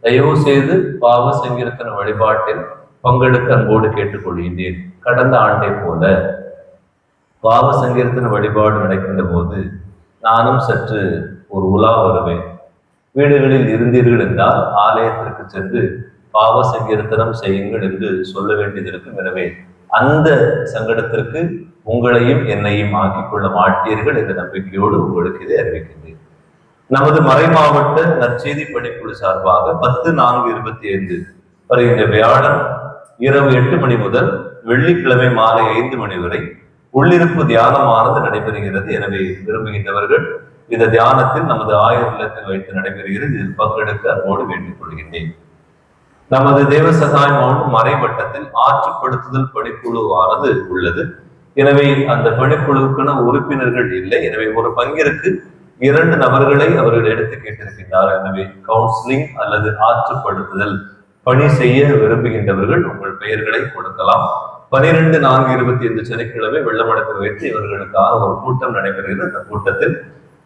தயவு செய்து பாவ சங்கீர்த்தன வழிபாட்டில் பங்கெடுக்க அன்போடு கேட்டுக்கொள்கின்றேன். கடந்த ஆண்டை போல பாவ சங்கீர்த்தன வழிபாடு நடக்கின்ற போது நானும் சற்று ஒரு உலா வருவேன். வீடுகளில் இருந்தீர்கள் என்றால் ஆலயத்திற்கு சென்று பாவ சங்கீர்த்தனம் செய்யுங்கள் என்று சொல்ல வேண்டியது இருக்கும். எனவே அந்த சங்கடத்திற்கு உங்களையும் என்னையும் ஆக்கிக் கொள்ள மாட்டீர்கள் என்ற நம்பிக்கையோடு உங்களுக்கு இதை அறிவிக்கின்றேன். நமது மறை மாவட்ட நற்செய்தி பணிக்குழு சார்பாக 10/4/25 வருகின்ற வியாழன் இரவு 8 மணி முதல் வெள்ளிக்கிழமை மாலை 5 மணி வரை உள்ளிருப்பு தியானமானது நடைபெறுகிறது. எனவே விரும்புகின்றவர்கள் இந்த தியானத்தில் நமது ஆயர் இல்லத்தில் வைத்து நடைபெறுகிறது. இதில் பங்கெடுக்க அன்போடு வேண்டிக் கொள்கின்றேன். நமது தேவசகாய் மாவட்ட மறைவட்டத்தில் ஆற்றுப்படுத்துதல் பணிக்குழுவானது உள்ளது. எனவே அந்த பணிக்குழுவுக்கான உறுப்பினர்கள் இல்லை. எனவே ஒரு பங்கிற்கு 2 நபர்களை அவர்கள் எடுத்து கேட்டிருக்கின்றார்கள். எனவே கவுன்சிலிங் அல்லது ஆற்றுப்படுத்துதல் பணி செய்ய விரும்புகின்றவர்கள் உங்கள் பெயர்களை கொடுக்கலாம். 12/4/25 சனிக்கிழமை வெள்ளமடத்தில் வைத்து இவர்களுக்கான ஒரு கூட்டம் நடைபெறுகிறது. அந்த கூட்டத்தில்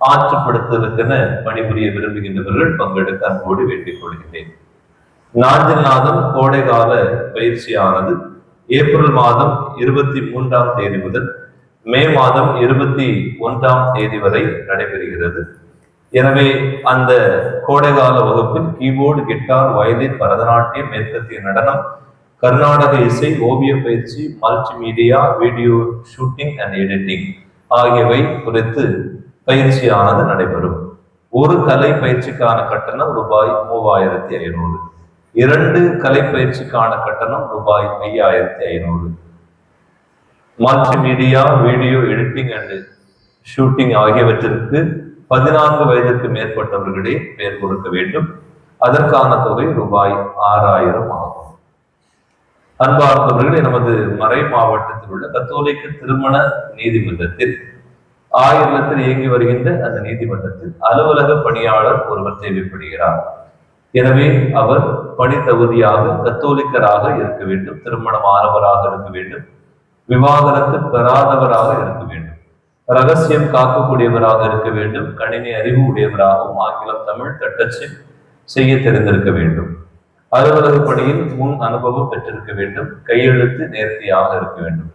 ஆற்றுப்படுத்துதலுக்கென பணிபுரிய விரும்புகின்றவர்கள் பங்கெடுக்க அன்போடு வேண்டிக் கொள்கின்றேன். நாஞ்சில்நாதம் கோடைகால பயிற்சியானது ஏப்ரல் மாதம் 23ஆம் தேதி முதல் மே மாதம் 21ஆம் தேதி வரை நடைபெறுகிறது. எனவே அந்த கோடைகால வகுப்பில் கீபோர்டு, கிட்டார், வயலின், பரதநாட்டியம், மேற்கத்திய நடனம், கர்நாடக இசை, ஓவிய பயிற்சி, multimedia, video shooting and editing ஆகியவை குறித்து பயிற்சியானது நடைபெறும். ஒரு கலை பயிற்சிக்கான கட்டணம் ரூபாய் 3500. 2 கலை பயிற்சிக்கான கட்டணம் ரூபாய் 5500. Multimedia, video editing and shooting ஆகியவற்றிற்கு 14 வயதிற்கு மேற்பட்டவர்களே பெயர் கொடுக்க வேண்டும். அதற்கான தொகை ரூபாய் 6000 ஆகும். அன்பார்ந்தவர்களே, நமது மறை மாவட்டத்தில் உள்ள கத்தோலிக்க திருமண நீதிமன்றத்தில் ஆயிரத்தில் இயங்கி வருகின்ற அந்த நீதிமன்றத்தில் அலுவலக பணியாளர் ஒருவர் தேவைப்படுகிறார். எனவே அவர் பணி தகுதியாக கத்தோலிக்கராக இருக்க வேண்டும், திருமணமானவராக இருக்க வேண்டும், விவாகரத்து பெறாதவராக இருக்க வேண்டும், ரகசியம் காக்கக்கூடியவராக இருக்க வேண்டும், கணினி அறிவு உடையவராகவும் ஆங்கிலம், தமிழ் தட்டச்சு செய்ய தெரிந்திருக்க வேண்டும், அலுவலக பணியில் முன் அனுபவம் பெற்றிருக்க வேண்டும், கையெழுத்து நேர்த்தியாக இருக்க வேண்டும்.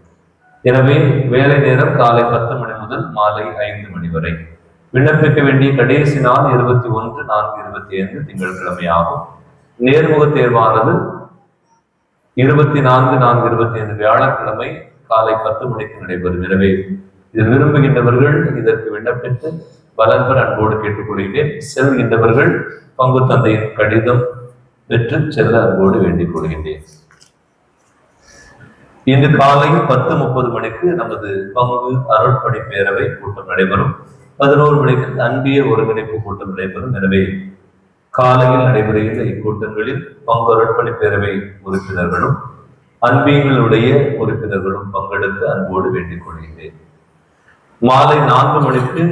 எனவே வேலை நேரம் காலை 10 மணி முதல் மாலை 5 மணி வரை. விண்ணப்பிக்க வேண்டிய கடைசி நாள் 21/4/25 திங்கட்கிழமை ஆகும். நேர்முக தேர்வானது 24/4/25 வியாழக்கிழமை காலை 10 மணிக்கு நடைபெறும். எனவே இதில் விரும்புகின்றவர்கள் இதற்கு விண்ணப்பித்து பலன் பெற அன்போடு கேட்டுக்கொள்கிறேன். செல்கின்றவர்கள் பங்கு தந்தையின் கடிதம் பெற்று செல்ல அன்போடு வேண்டிக் கொள்கின்றேன். இன்று காலை 10:30 மணிக்கு நமது பங்கு அருட்பணி பேரவை கூட்டம் நடைபெறும். 11 மணிக்கு அன்பிய ஒருங்கிணைப்பு கூட்டம் நடைபெறும். எனவே காலையில் நடைபெறுகின்ற இக்கூட்டங்களில் பங்கு அருட்பணி பேரவை உறுப்பினர்களும் அன்பியங்களுடைய உறுப்பினர்களும் பங்கெடுக்க அன்போடு வேண்டிக் கொள்கிறேன். மாலை 4 மணிக்கு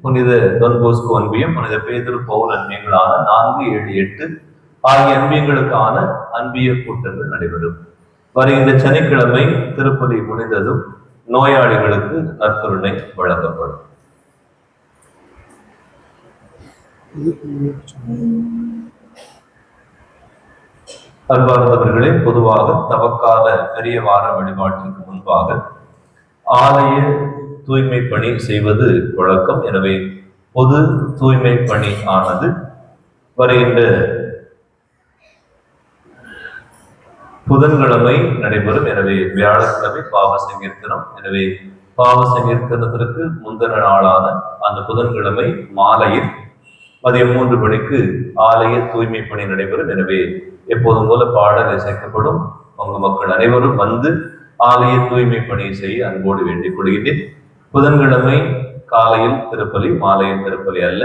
புனித தொன் போஸ்கோ அன்பியம், புனித பேதுரு பவுல் அன்பியங்களான 4, 7, 8 ஆகிய அன்பியங்களுக்கான அன்பிய கூட்டங்கள் நடைபெறும். வருகின்ற சனிக்கிழமை திருப்பலி முடிந்ததும் நோயாளிகளுக்கு நற்கருணை வழங்கப்படும். அன்பார்ந்தவர்களே, பொதுவாக தவக்கால பெரிய வார வழிபாட்டிற்கு முன்பாக ஆலய தூய்மை பணி செய்வது வழக்கம். எனவே பொது தூய்மை பணி ஆனது வருகின்ற புதன்கிழமை நடைபெறும். எனவே வியாழக்கிழமை பாவ சங்கீர்த்தனம். எனவே பாவ சங்கீர்த்தனத்திற்கு முந்தின நாளான அந்த புதன்கிழமை மாலையில் மதியம் 3 மணிக்கு ஆலய தூய்மை பணி நடைபெறும். எனவே எப்போதும் போல பாடல் இசைக்கப்படும். பங்கு மக்கள் அனைவரும் வந்து ஆலய தூய்மை பணியை செய்ய அன்போடு வேண்டிக் கொள்கிறேன். புதன்கிழமை காலையில் திருப்பலி, மாலையில் திருப்பலி அல்ல.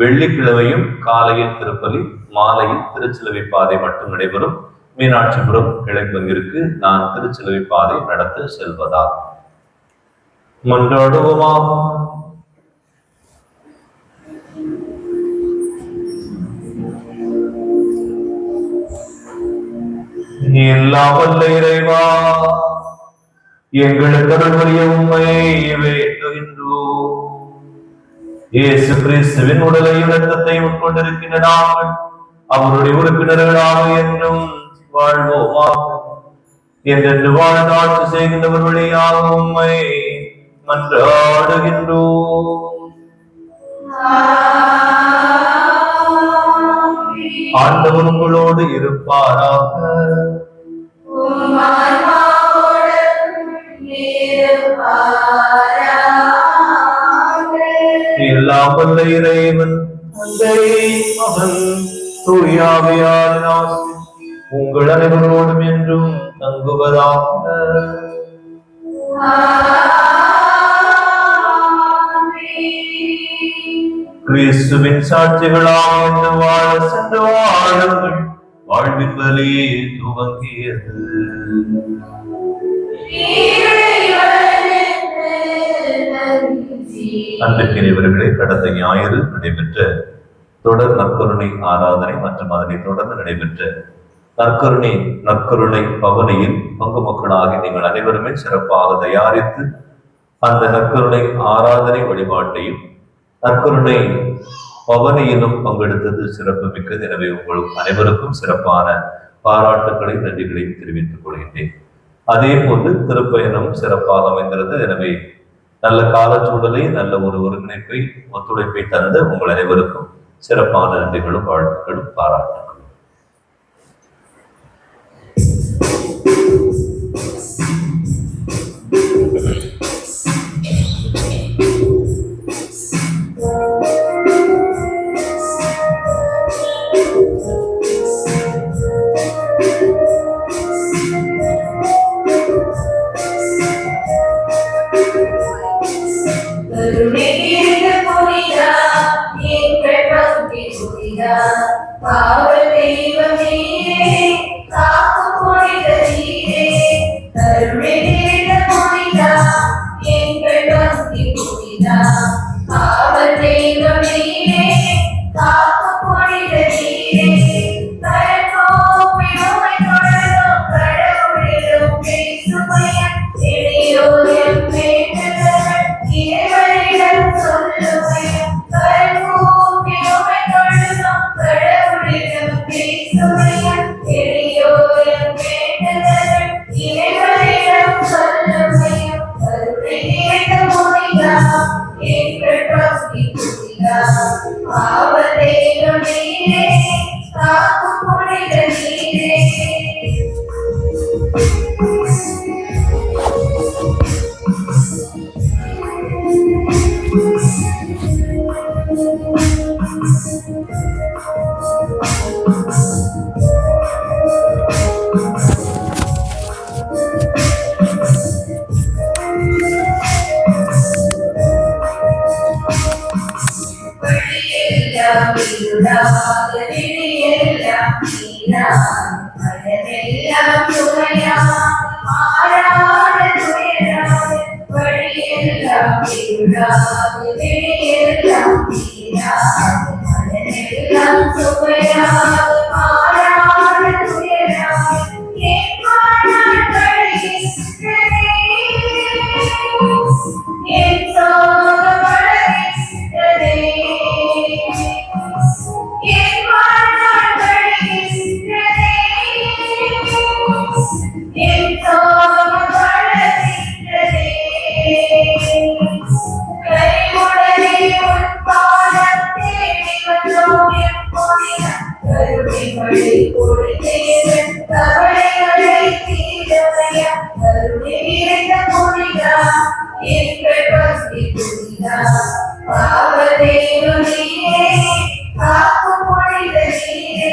வெள்ளிக்கிழமையும் காலையில் திருப்பலி, மாலையில் திருச்சிலுவை பாதை மட்டும் நடைபெறும். மீனாட்சிபுரம் கிளைப்பங்கிற்கு நான் திருச்சிலுவை பாதை நடத்த செல்வதால் மன்றாடுவோமா. எல்லாம் வல்ல இறைவா, எங்களுக்கு அருள்வரிய உண்மையை வேண்டுகின்றோம். இயேசு கிறிஸ்துவின் உடலையும் இரத்தத்தை உட்கொண்டிருக்கின்ற நாங்கள் அவருடைய உறுப்பினர்களாக என்றும் வாழ்வோமாக. என்றென்று வாழ்நாட்சி செய்கின்றவர் வழியாக உம்மை மன்றாடுகின்றோம். ஆண்டவர் உங்களோடு இருப்பாராக. எல்லாம் வல்ல இறைவன் தந்தை, மகன், தூய ஆவியாரின் ஆசி உங்கள் அனைவரோடும் என்றும் தங்குவதாக. கிறிஸ்துவின் சாட்சிகளாக என்று வாழ சென்று வாழுங்கள். வாழ்வின் வழியே துவங்கியது. அன்பிற்கினியவர்களே, கடந்த ஞாயிறு நடைபெற்ற தொடர் நற்கருணை ஆராதனை மற்றும் அதனை தொடர்ந்து நடைபெற்ற நற்கருணை பவனியில் பங்கு மக்களாகி நீங்கள் அனைவருமே சிறப்பாக தயாரித்து அந்த நற்கருணை ஆராதனை வழிபாட்டையும் நற்கருணை பவனியிலும் பங்கெடுத்தது சிறப்பு மிக்கது. எனவே உங்களுக்கு அனைவருக்கும் சிறப்பான பாராட்டுக்களை, நன்றிகளையும் தெரிவித்துக் கொள்கின்றேன். அதே போன்று திருப்பயணம் சிறப்பாக அமைந்திருந்தது. எனவே நல்ல காலச்சூழலை, நல்ல ஒரு ஒருங்கிணைப்பை, ஒத்துழைப்பை தந்த உங்கள் அனைவருக்கும் சிறப்பான நன்றிகளும் வாழ்த்துக்களும் பாராட்டுகளும். காவல் மனமெல்லாம் சுமையாக மாறாத துயராக வழியெல்லாம் இருளாக வெளியெல்லாம் நீராக மனமெல்லாம் சுமையாக மாறாத துயராக என் வாழ்நாள் கழிகின்றதே என் சோகம் வளர்கின்றதே என் வாழ்நாள் கழிகின்றதே என் சோகம் வளர்கின்றதே கையுடனே உன் பாதம் தேடி வந்தோம் எப்பொழுதும் கருணைகளை கொடுத்தேன் கவலைகளை தீரவையா கருணை நிறைந்த மொழியா எங்கள் பக்தி புரியா பாவதேவ நீரே காக்கும் மொழித நீரே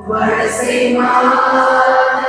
வலசை மாநகரின்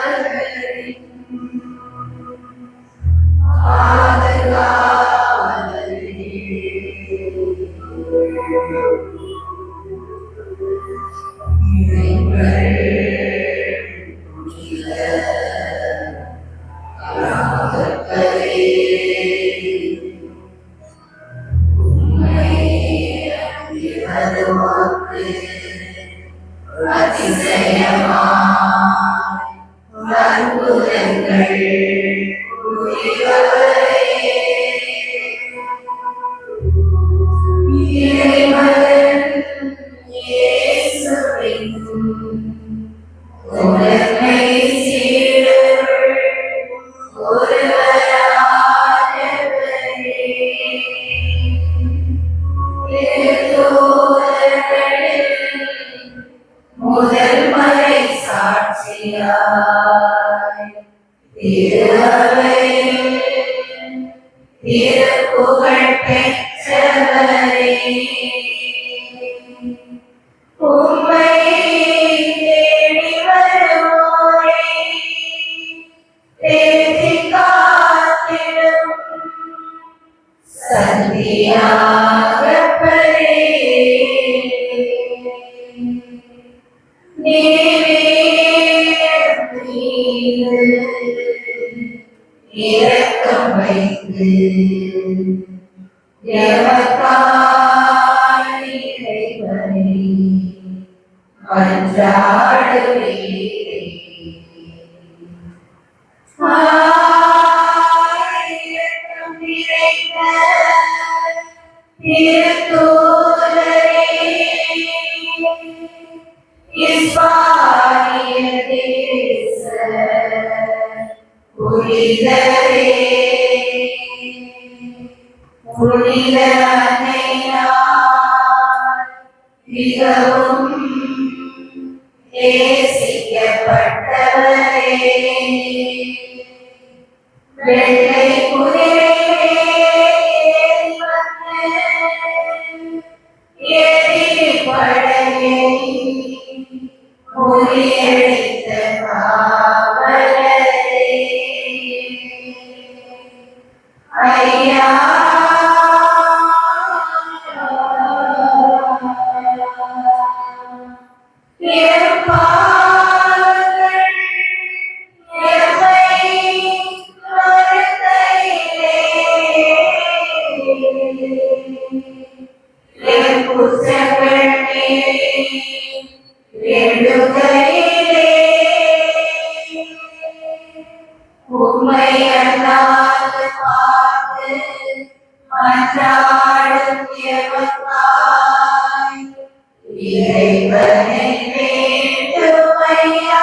முதல் மறை சாட்சியாய் திருப்புகழ் பெற்றவரே உம்மை தேடி வருவோரை தேடி காத்திடும் சந்தியாகப்பரே இரக்கம் வைத்து எவர்காய் இறைவனை மன்றாடுவீரே. இரக்கம் நிறைந்த திருத்தூதரே, இஸ்பானிய தேச புனிதரே, புனித அன்னையார் மிகவும் நேசிக்கப்பட்டவரே, வெள்ளை குதிரையில் வந்து எதிர் படையை முறியடித்த காவலரே, ஐயா என் பாதங்கள் எம்மை வருத்தையிலே, என் குற்றங்களை எழுகையிலே, உம்மை அல்லாது பார்த்து மன்றாடும் எவர்காய் இறைவனை வேண்டுமையா.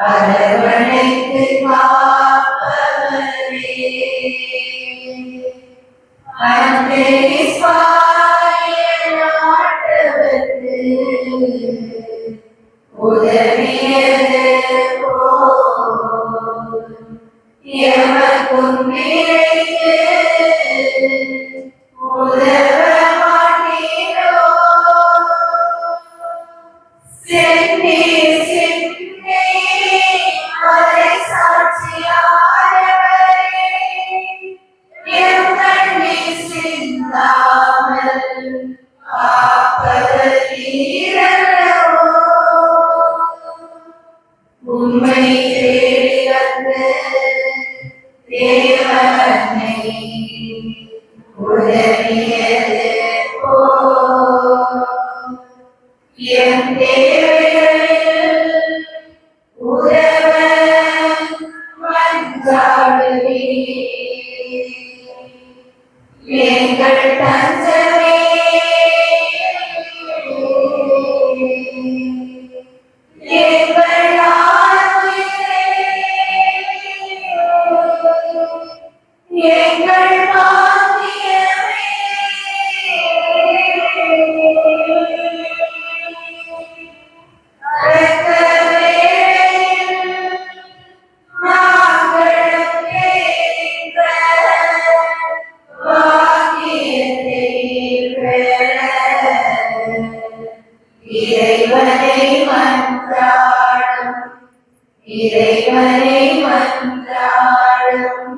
அரவணைத்து காப்பவரே, அன்பே இஸ்ராயேல் நாட்டவர்க்கு உதவியது போல் எமக்கும் நினைத்து உதவ மாட்டீரோ. சென்னி சென்னி மறை சாட்சியானவரே, எம் கண்ணீர் சிந்தாமல் காப்பவர் நீரல்லவோ. உம்மை தேடி வந்த தேவனை உதவியது போல் எம் தேவைகளில் உதவ மன்றாடுவீர். எங்கள் தஞ்சமே, எங்கள் ஆறுயிரே, எங்கள் பாக்கியமே. இரக்க வேளையில் நாங்கள் கேட்கின்ற பாக்கியத்தை பெற இறைவனை மன்றாடும், இறைவனை மன்றாடும்.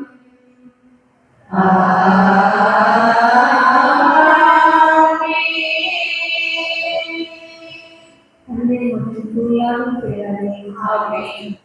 ஆமென்.